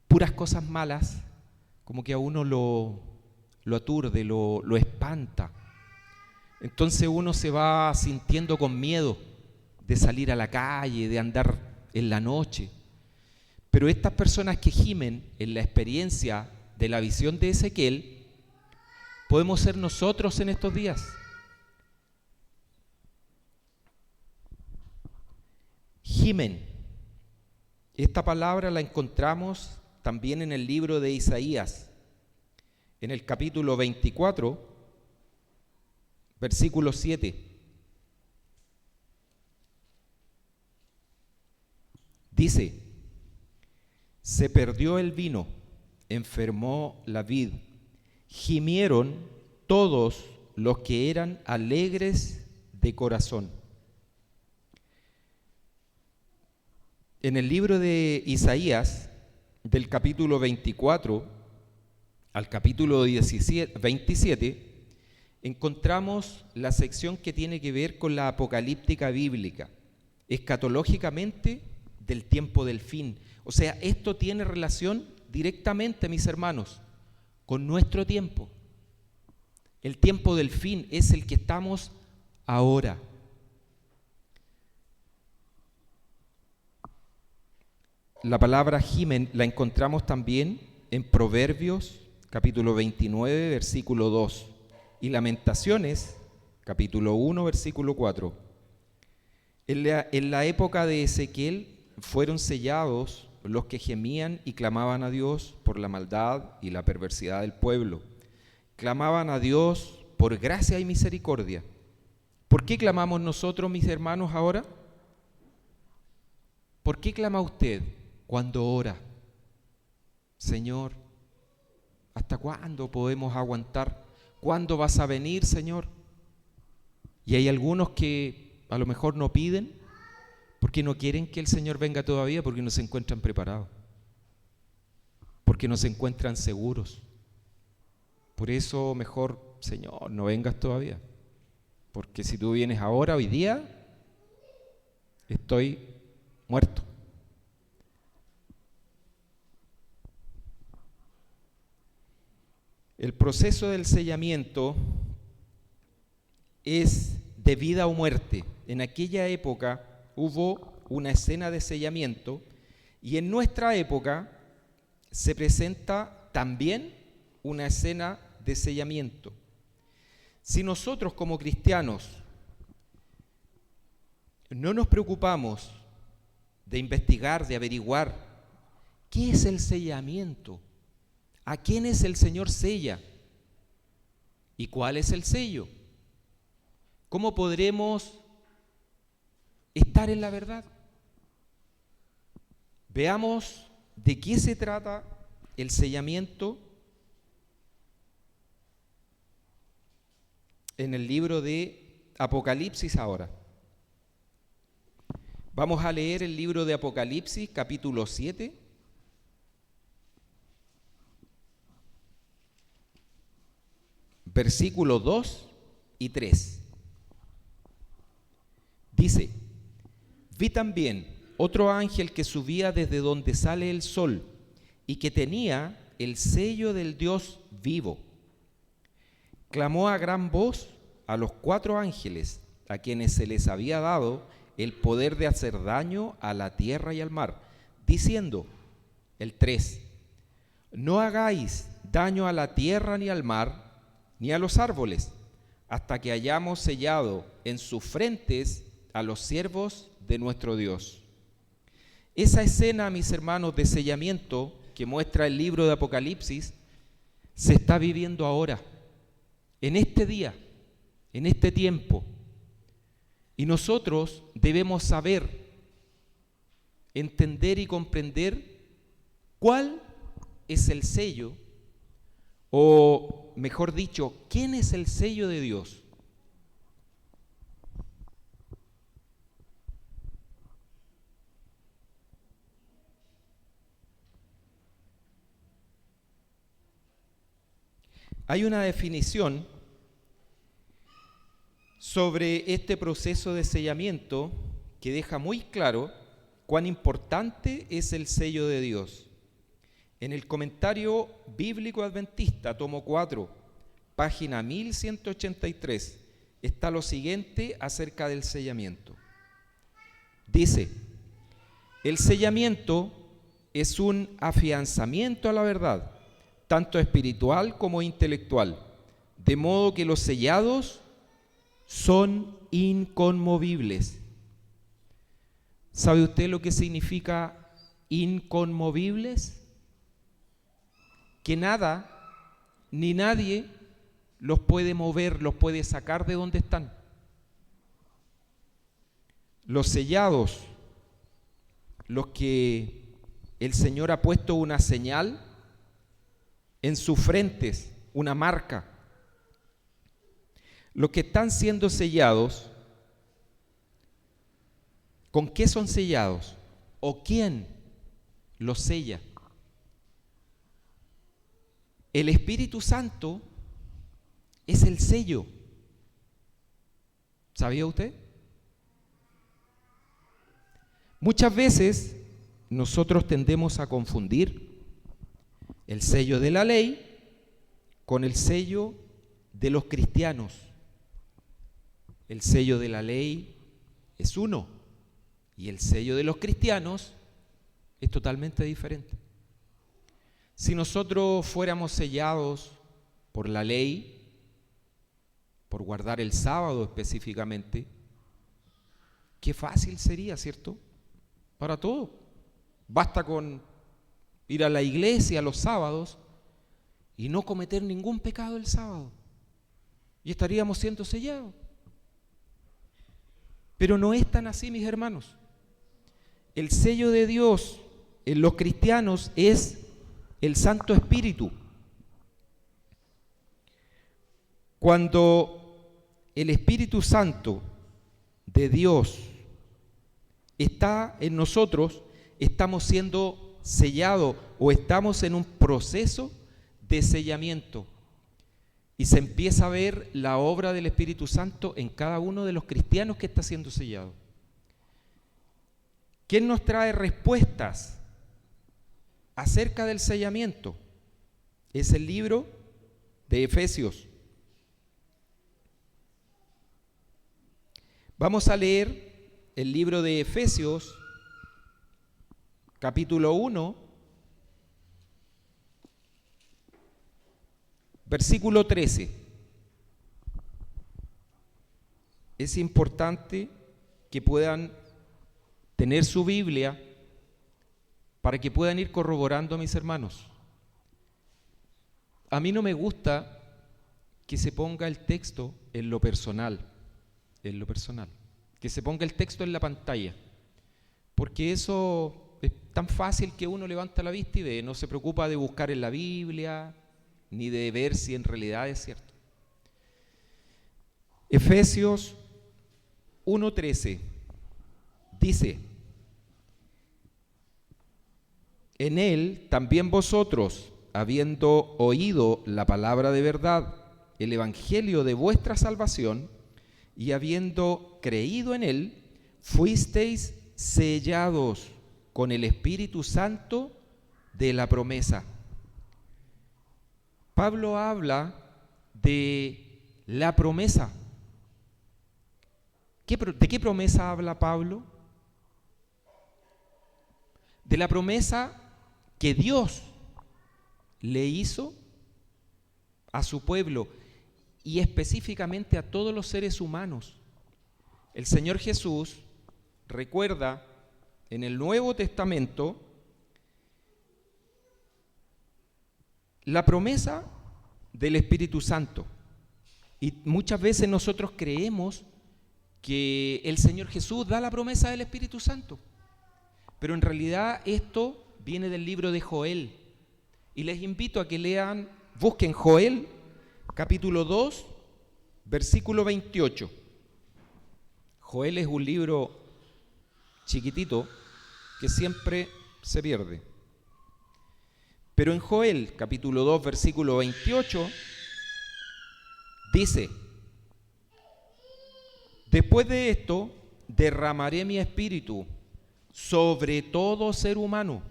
puras cosas malas, como que a uno lo aturde, lo espanta. Entonces uno se va sintiendo con miedo de salir a la calle, de andar en la noche. Pero estas personas que gimen en la experiencia de la visión de Ezequiel, podemos ser nosotros en estos días. Gimen. Esta palabra la encontramos también en el libro de Isaías, en el capítulo 24, versículo 7. Dice, se perdió el vino, enfermó la vid, gimieron todos los que eran alegres de corazón. En el libro de Isaías, del capítulo 24 al capítulo 27, encontramos la sección que tiene que ver con la apocalíptica bíblica, escatológicamente del tiempo del fin. O sea, esto tiene relación directamente, mis hermanos, con nuestro tiempo. El tiempo del fin es el que estamos ahora. La palabra gimen la encontramos también en Proverbios, capítulo 29, versículo 2, y Lamentaciones, capítulo 1, versículo 4. En la época de Ezequiel fueron sellados los que gemían y clamaban a Dios por la maldad y la perversidad del pueblo. Clamaban a Dios por gracia y misericordia, ¿Por qué clamamos nosotros, mis hermanos, ahora? ¿Por qué clama usted cuando ora? Señor, ¿hasta cuándo podemos aguantar? ¿Cuándo vas a venir, Señor? Y hay algunos que a lo mejor no piden porque no quieren que el Señor venga todavía, porque no se encuentran preparados, porque no se encuentran seguros. Por eso mejor, Señor, no vengas todavía, porque si tú vienes ahora, hoy día, estoy muerto. El proceso del sellamiento es de vida o muerte. En aquella época hubo una escena de sellamiento y en nuestra época se presenta también una escena de sellamiento. Si nosotros como cristianos no nos preocupamos de investigar, de averiguar qué es el sellamiento, a quiénes el Señor sella y cuál es el sello, ¿cómo podremos estar en la verdad? Veamos de qué se trata el sellamiento en el libro de Apocalipsis ahora. Vamos a leer el libro de Apocalipsis, capítulo 7. Versículos 2 y 3. Dice: vi también otro ángel que subía desde donde sale el sol y que tenía el sello del Dios vivo. Clamó a gran voz a los 4 ángeles a quienes se les había dado el poder de hacer daño a la tierra y al mar, diciendo, el 3, no hagáis daño a la tierra ni al mar, ni a los árboles, hasta que hayamos sellado en sus frentes a los siervos de nuestro Dios. Esa escena, mis hermanos, de sellamiento que muestra el libro de Apocalipsis, se está viviendo ahora, en este día, en este tiempo. Y nosotros debemos saber, entender y comprender cuál es el sello, o mejor dicho, ¿quién es el sello de Dios? Hay una definición sobre este proceso de sellamiento que deja muy claro cuán importante es el sello de Dios. En el Comentario Bíblico Adventista, tomo 4, página 1183, está lo siguiente acerca del sellamiento. Dice: el sellamiento es un afianzamiento a la verdad, tanto espiritual como intelectual, de modo que los sellados son inconmovibles. ¿Sabe usted lo que significa inconmovibles? Que nada ni nadie los puede mover, los puede sacar de donde están. Los sellados, los que el Señor ha puesto una señal en sus frentes, una marca. Los que están siendo sellados, ¿con qué son sellados? ¿O quién los sella? El Espíritu Santo es el sello. ¿Sabía usted? Muchas veces nosotros tendemos a confundir el sello de la ley con el sello de los cristianos. El sello de la ley es uno y el sello de los cristianos es totalmente diferente. Si nosotros fuéramos sellados por la ley, por guardar el sábado específicamente, qué fácil sería, ¿cierto? Para todo. Basta con ir a la iglesia los sábados y no cometer ningún pecado el sábado y estaríamos siendo sellados. Pero no es tan así, mis hermanos. El sello de Dios en los cristianos es el Santo Espíritu. Cuando el Espíritu Santo de Dios está en nosotros, estamos siendo sellados o estamos en un proceso de sellamiento. Y se empieza a ver la obra del Espíritu Santo en cada uno de los cristianos que está siendo sellado. ¿Quién nos trae respuestas acerca del sellamiento? Es el libro de Efesios. Vamos a leer el libro de Efesios, capítulo 1, versículo 13. Es importante que puedan tener su Biblia para que puedan ir corroborando, mis hermanos. A mí no me gusta que se ponga el texto en lo personal, que se ponga el texto en la pantalla, porque eso es tan fácil que uno levanta la vista y ve, no se preocupa de buscar en la Biblia, ni de ver si en realidad es cierto. Efesios 1:13 dice: en él también vosotros, habiendo oído la palabra de verdad, el evangelio de vuestra salvación, y habiendo creído en él, fuisteis sellados con el Espíritu Santo de la promesa. Pablo habla de la promesa. ¿De qué promesa habla Pablo? De la promesa que Dios le hizo a su pueblo y específicamente a todos los seres humanos. El Señor Jesús recuerda en el Nuevo Testamento la promesa del Espíritu Santo. Y muchas veces nosotros creemos que el Señor Jesús da la promesa del Espíritu Santo. Pero en realidad esto viene del libro de Joel. Y les invito a que lean, busquen Joel, capítulo 2, versículo 28. Joel es un libro chiquitito que siempre se pierde. Pero en Joel, capítulo 2, versículo 28, dice: después de esto, derramaré mi espíritu sobre todo ser humano,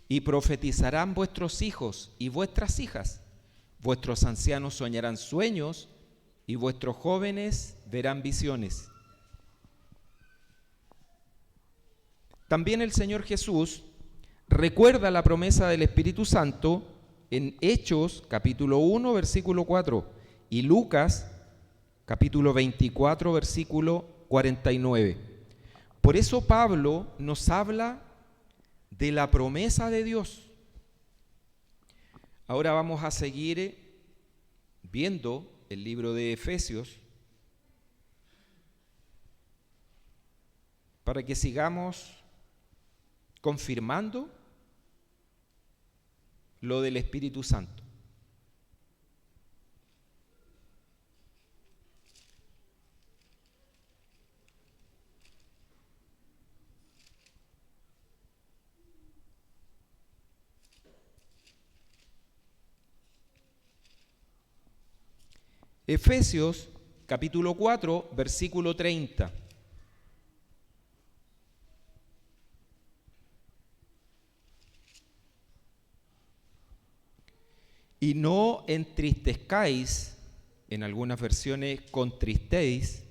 y profetizarán vuestros hijos y vuestras hijas. Vuestros ancianos soñarán sueños, y vuestros jóvenes verán visiones. También el Señor Jesús recuerda la promesa del Espíritu Santo en Hechos, capítulo 1, versículo 4, y Lucas, capítulo 24, versículo 49. Por eso Pablo nos habla de la promesa de Dios. Ahora vamos a seguir viendo el libro de Efesios para que sigamos confirmando lo del Espíritu Santo. Efesios capítulo 4, versículo 30. Y no entristezcáis, en algunas versiones contristéis,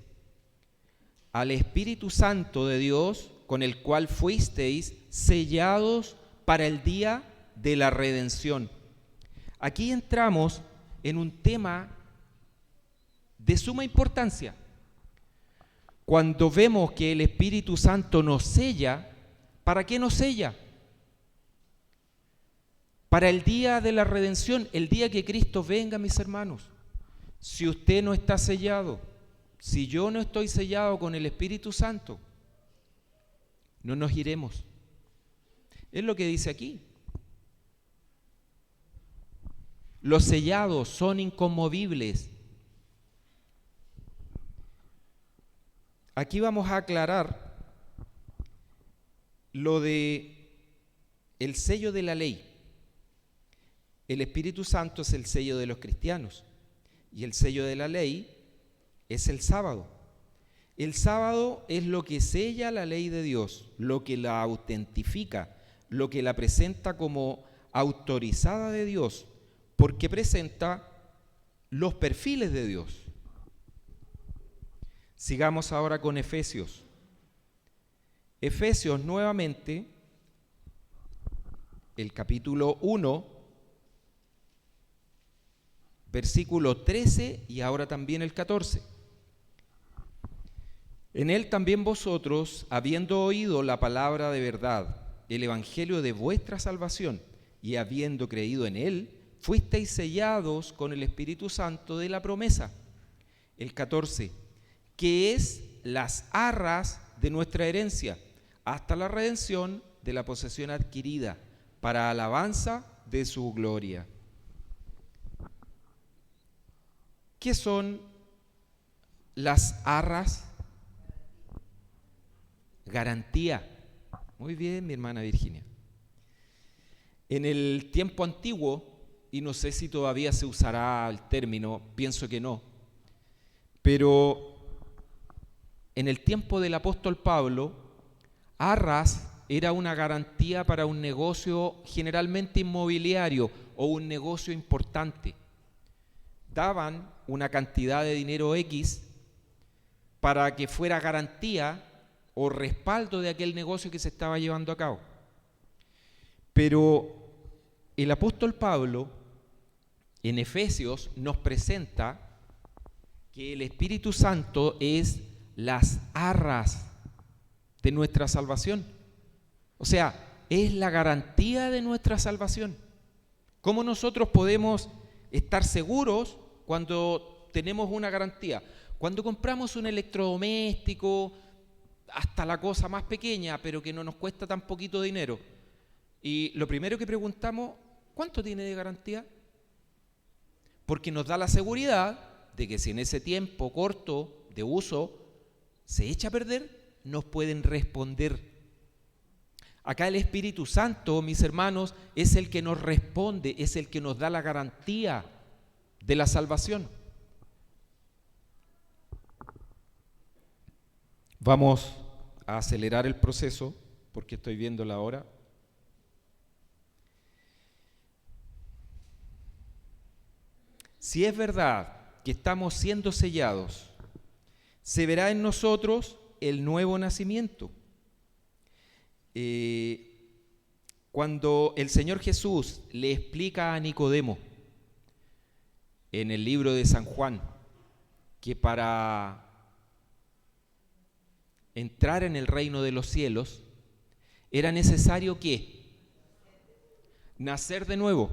al Espíritu Santo de Dios, con el cual fuisteis sellados para el día de la redención. Aquí entramos en un tema de suma importancia. Cuando vemos que el Espíritu Santo nos sella, ¿para qué nos sella? Para el día de la redención, el día que Cristo venga, mis hermanos. Si usted no está sellado, si yo no estoy sellado con el Espíritu Santo, no nos iremos. Es lo que dice aquí. Los sellados son inconmovibles. Aquí vamos a aclarar lo de el sello de la ley. El Espíritu Santo es el sello de los cristianos y el sello de la ley es el sábado. El sábado es lo que sella la ley de Dios, lo que la autentifica, lo que la presenta como autorizada de Dios, porque presenta los perfiles de Dios. Sigamos ahora con Efesios. Efesios nuevamente, el capítulo 1, versículo 13 y ahora también el 14. En él también vosotros, habiendo oído la palabra de verdad, el evangelio de vuestra salvación, y habiendo creído en él, fuisteis sellados con el Espíritu Santo de la promesa. El 14, que es las arras de nuestra herencia, hasta la redención de la posesión adquirida, para alabanza de su gloria. ¿Qué son las arras? Garantía. Muy bien, mi hermana Virginia. En el tiempo antiguo, y no sé si todavía se usará el término, pienso que no, pero en el tiempo del apóstol Pablo, arras era una garantía para un negocio generalmente inmobiliario o un negocio importante. Daban una cantidad de dinero X para que fuera garantía o respaldo de aquel negocio que se estaba llevando a cabo. Pero el apóstol Pablo en Efesios nos presenta que el Espíritu Santo es las arras de nuestra salvación. O sea, es la garantía de nuestra salvación. ¿Cómo nosotros podemos estar seguros cuando tenemos una garantía? Cuando compramos un electrodoméstico, hasta la cosa más pequeña, pero que no nos cuesta tan poquito dinero, y lo primero que preguntamos, ¿cuánto tiene de garantía? Porque nos da la seguridad de que si en ese tiempo corto de uso se echa a perder, nos pueden responder. Acá el Espíritu Santo, mis hermanos, es el que nos responde, es el que nos da la garantía de la salvación. Vamos a acelerar el proceso porque estoy viendo la hora. Si es verdad que estamos siendo sellados, se verá en nosotros el nuevo nacimiento. Cuando el Señor Jesús le explica a Nicodemo en el libro de San Juan que para entrar en el reino de los cielos era necesario ¿qué? Nacer de nuevo.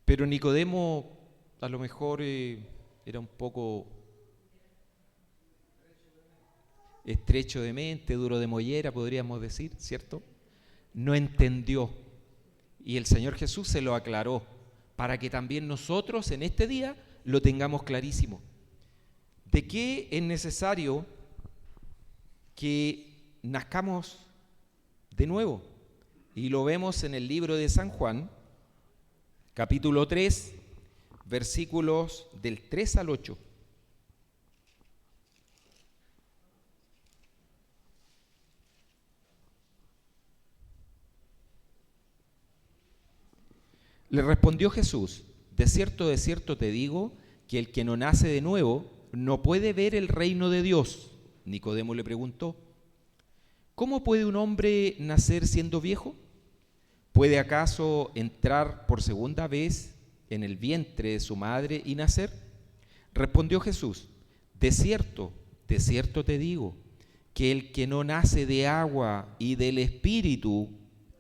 Pero Nicodemo a lo mejor era un poco estrecho de mente, duro de mollera, podríamos decir, ¿cierto? No entendió. Y el Señor Jesús se lo aclaró para que también nosotros en este día lo tengamos clarísimo. ¿De qué es necesario que nazcamos de nuevo? Y lo vemos en el libro de San Juan, capítulo 3, versículos del 3 al 8. Le respondió Jesús: de cierto te digo, que el que no nace de nuevo no puede ver el reino de Dios. Nicodemo le preguntó: ¿cómo puede un hombre nacer siendo viejo? ¿Puede acaso entrar por segunda vez en el vientre de su madre y nacer? Respondió Jesús: de cierto te digo, que el que no nace de agua y del Espíritu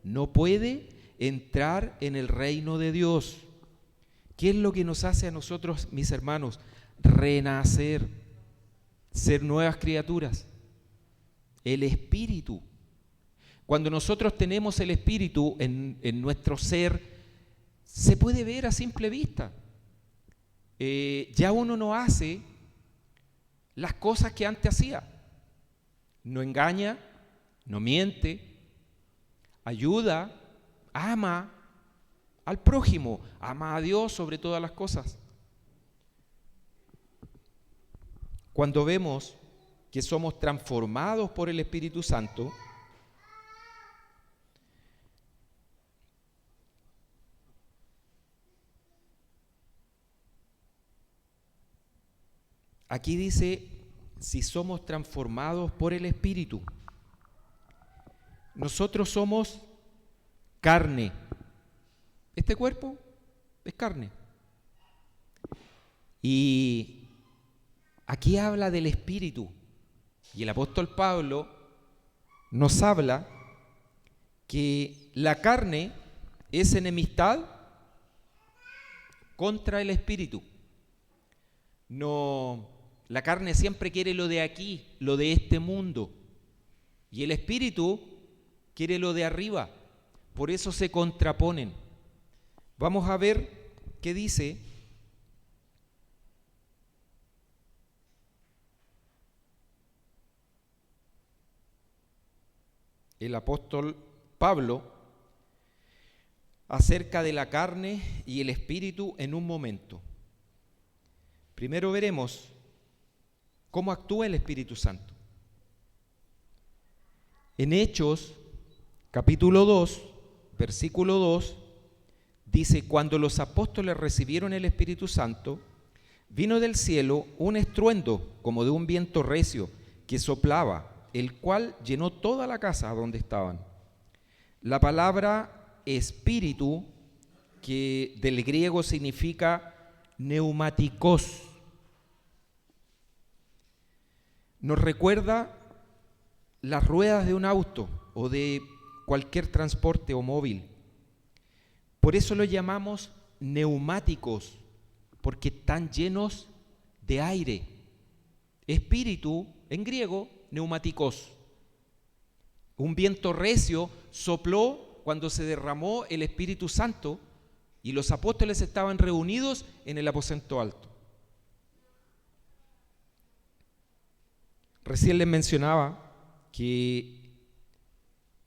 no puede entrar en el reino de Dios. ¿Qué es lo que nos hace a nosotros, mis hermanos? Renacer. ser nuevas criaturas. El Espíritu. Cuando nosotros tenemos el Espíritu en nuestro ser, se puede ver a simple vista. Ya uno no hace las cosas que antes hacía. No engaña, no miente, ayuda, ama al prójimo, ama a Dios sobre todas las cosas. Cuando vemos que somos transformados por el Espíritu Santo, aquí dice, si somos transformados por el Espíritu, nosotros somos carne. Este cuerpo es carne. Y aquí habla del Espíritu. Y el apóstol Pablo nos habla que la carne es enemistad contra el Espíritu. No, la carne siempre quiere lo de aquí, lo de este mundo. Y el Espíritu quiere lo de arriba. Por eso se contraponen. Vamos a ver qué dice el apóstol Pablo acerca de la carne y el Espíritu en un momento. Primero veremos cómo actúa el Espíritu Santo. En Hechos, capítulo 2, versículo 2, dice, cuando los apóstoles recibieron el Espíritu Santo, vino del cielo un estruendo como de un viento recio que soplaba, el cual llenó toda la casa donde estaban. La palabra espíritu, que del griego significa neumáticos, nos recuerda las ruedas de un auto o de cualquier transporte o móvil. Por eso lo llamamos neumáticos, porque están llenos de aire. Espíritu, en griego, neumáticos. Un viento recio sopló cuando se derramó el Espíritu Santo y los apóstoles estaban reunidos en el aposento alto. Recién les mencionaba que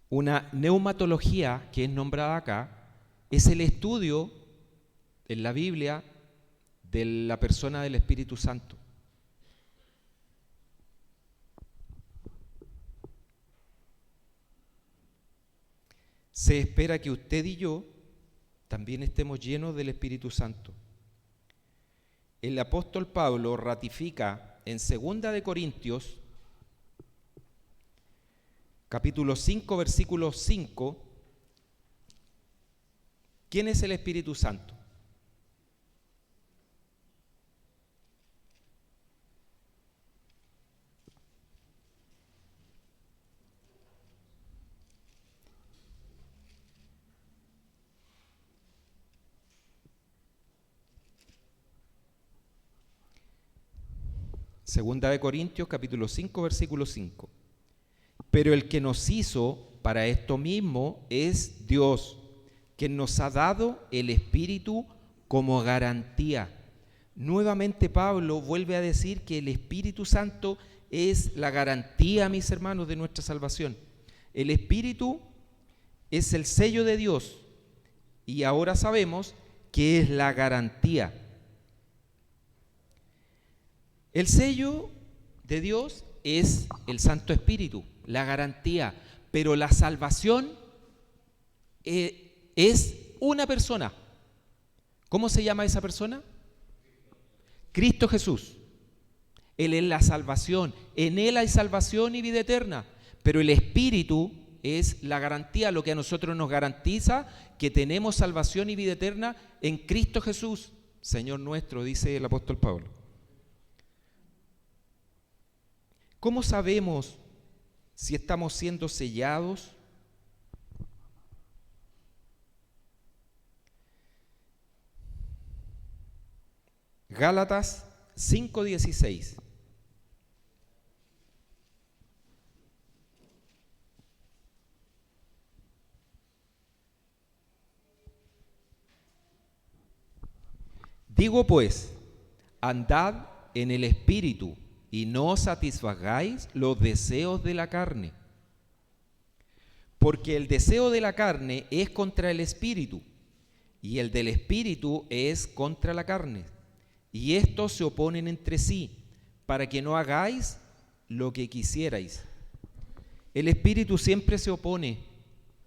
una neumatología que es nombrada acá es el estudio en la Biblia de la persona del Espíritu Santo. Se espera que usted y yo también estemos llenos del Espíritu Santo. El apóstol Pablo ratifica en 2 de Corintios, capítulo 5, versículo 5, ¿quién es el Espíritu Santo? Segunda de Corintios, capítulo 5, versículo 5. Pero el que nos hizo para esto mismo es Dios, quien nos ha dado el Espíritu como garantía. Nuevamente Pablo vuelve a decir que el Espíritu Santo es la garantía, mis hermanos, de nuestra salvación. El Espíritu es el sello de Dios y ahora sabemos que es la garantía. El sello de Dios es el Santo Espíritu, la garantía, pero la salvación es una persona. ¿Cómo se llama esa persona? Cristo Jesús. Él es la salvación, en Él hay salvación y vida eterna, pero el Espíritu es la garantía, lo que a nosotros nos garantiza que tenemos salvación y vida eterna en Cristo Jesús, Señor nuestro, dice el apóstol Pablo. ¿Cómo sabemos si estamos siendo sellados? Gálatas 5:16. Digo pues, andad en el Espíritu y no satisfagáis los deseos de la carne. Porque el deseo de la carne es contra el Espíritu, y el del Espíritu es contra la carne. Y estos se oponen entre sí, para que no hagáis lo que quisierais. El Espíritu siempre se opone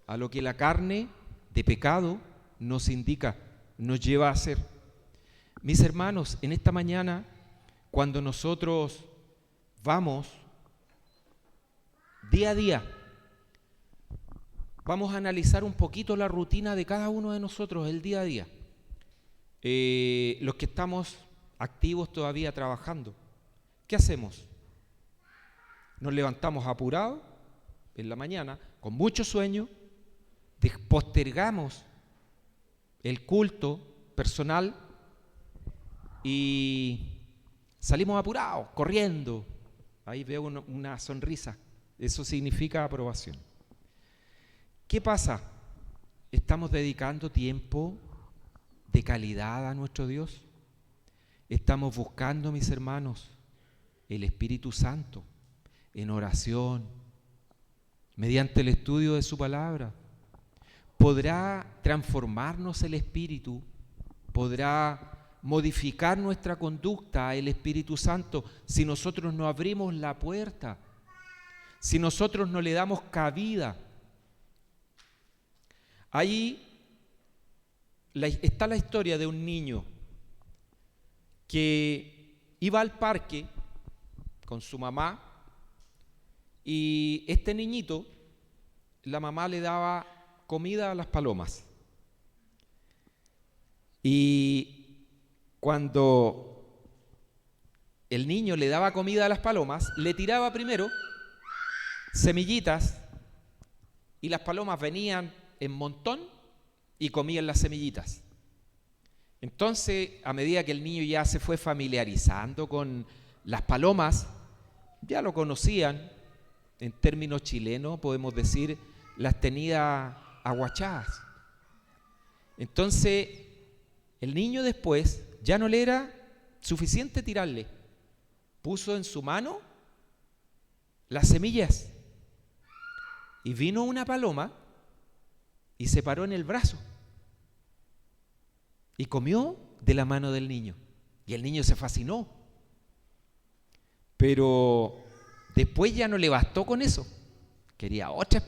a lo que la carne de pecado nos indica, nos lleva a hacer. Mis hermanos, en esta mañana, cuando nosotros vamos día a día, vamos a analizar un poquito la rutina de cada uno de nosotros, el día a día. Los que estamos activos todavía trabajando, ¿qué hacemos? Nos levantamos apurados en la mañana, con mucho sueño, postergamos el culto personal y salimos apurados, corriendo. Ahí veo una sonrisa. Eso significa aprobación. ¿Qué pasa? ¿Estamos dedicando tiempo de calidad a nuestro Dios? ¿Estamos buscando, mis hermanos, el Espíritu Santo en oración, mediante el estudio de su palabra? ¿Podrá transformarnos el Espíritu? ¿Podrá modificar nuestra conducta el Espíritu Santo si nosotros no abrimos la puerta? Si nosotros no le damos cabida. Ahí está la historia de un niño que iba al parque con su mamá y este niñito, la mamá le daba comida a las palomas. Y cuando el niño le daba comida a las palomas, le tiraba primero semillitas y las palomas venían en montón y comían las semillitas. Entonces, a medida que el niño ya se fue familiarizando con las palomas, ya lo conocían, en términos chilenos podemos decir, las tenía aguachadas. Entonces, el niño después ya no le era suficiente tirarle. Puso en su mano las semillas y vino una paloma y se paró en el brazo y comió de la mano del niño. Y el niño se fascinó. Pero después ya no le bastó con eso. Quería otra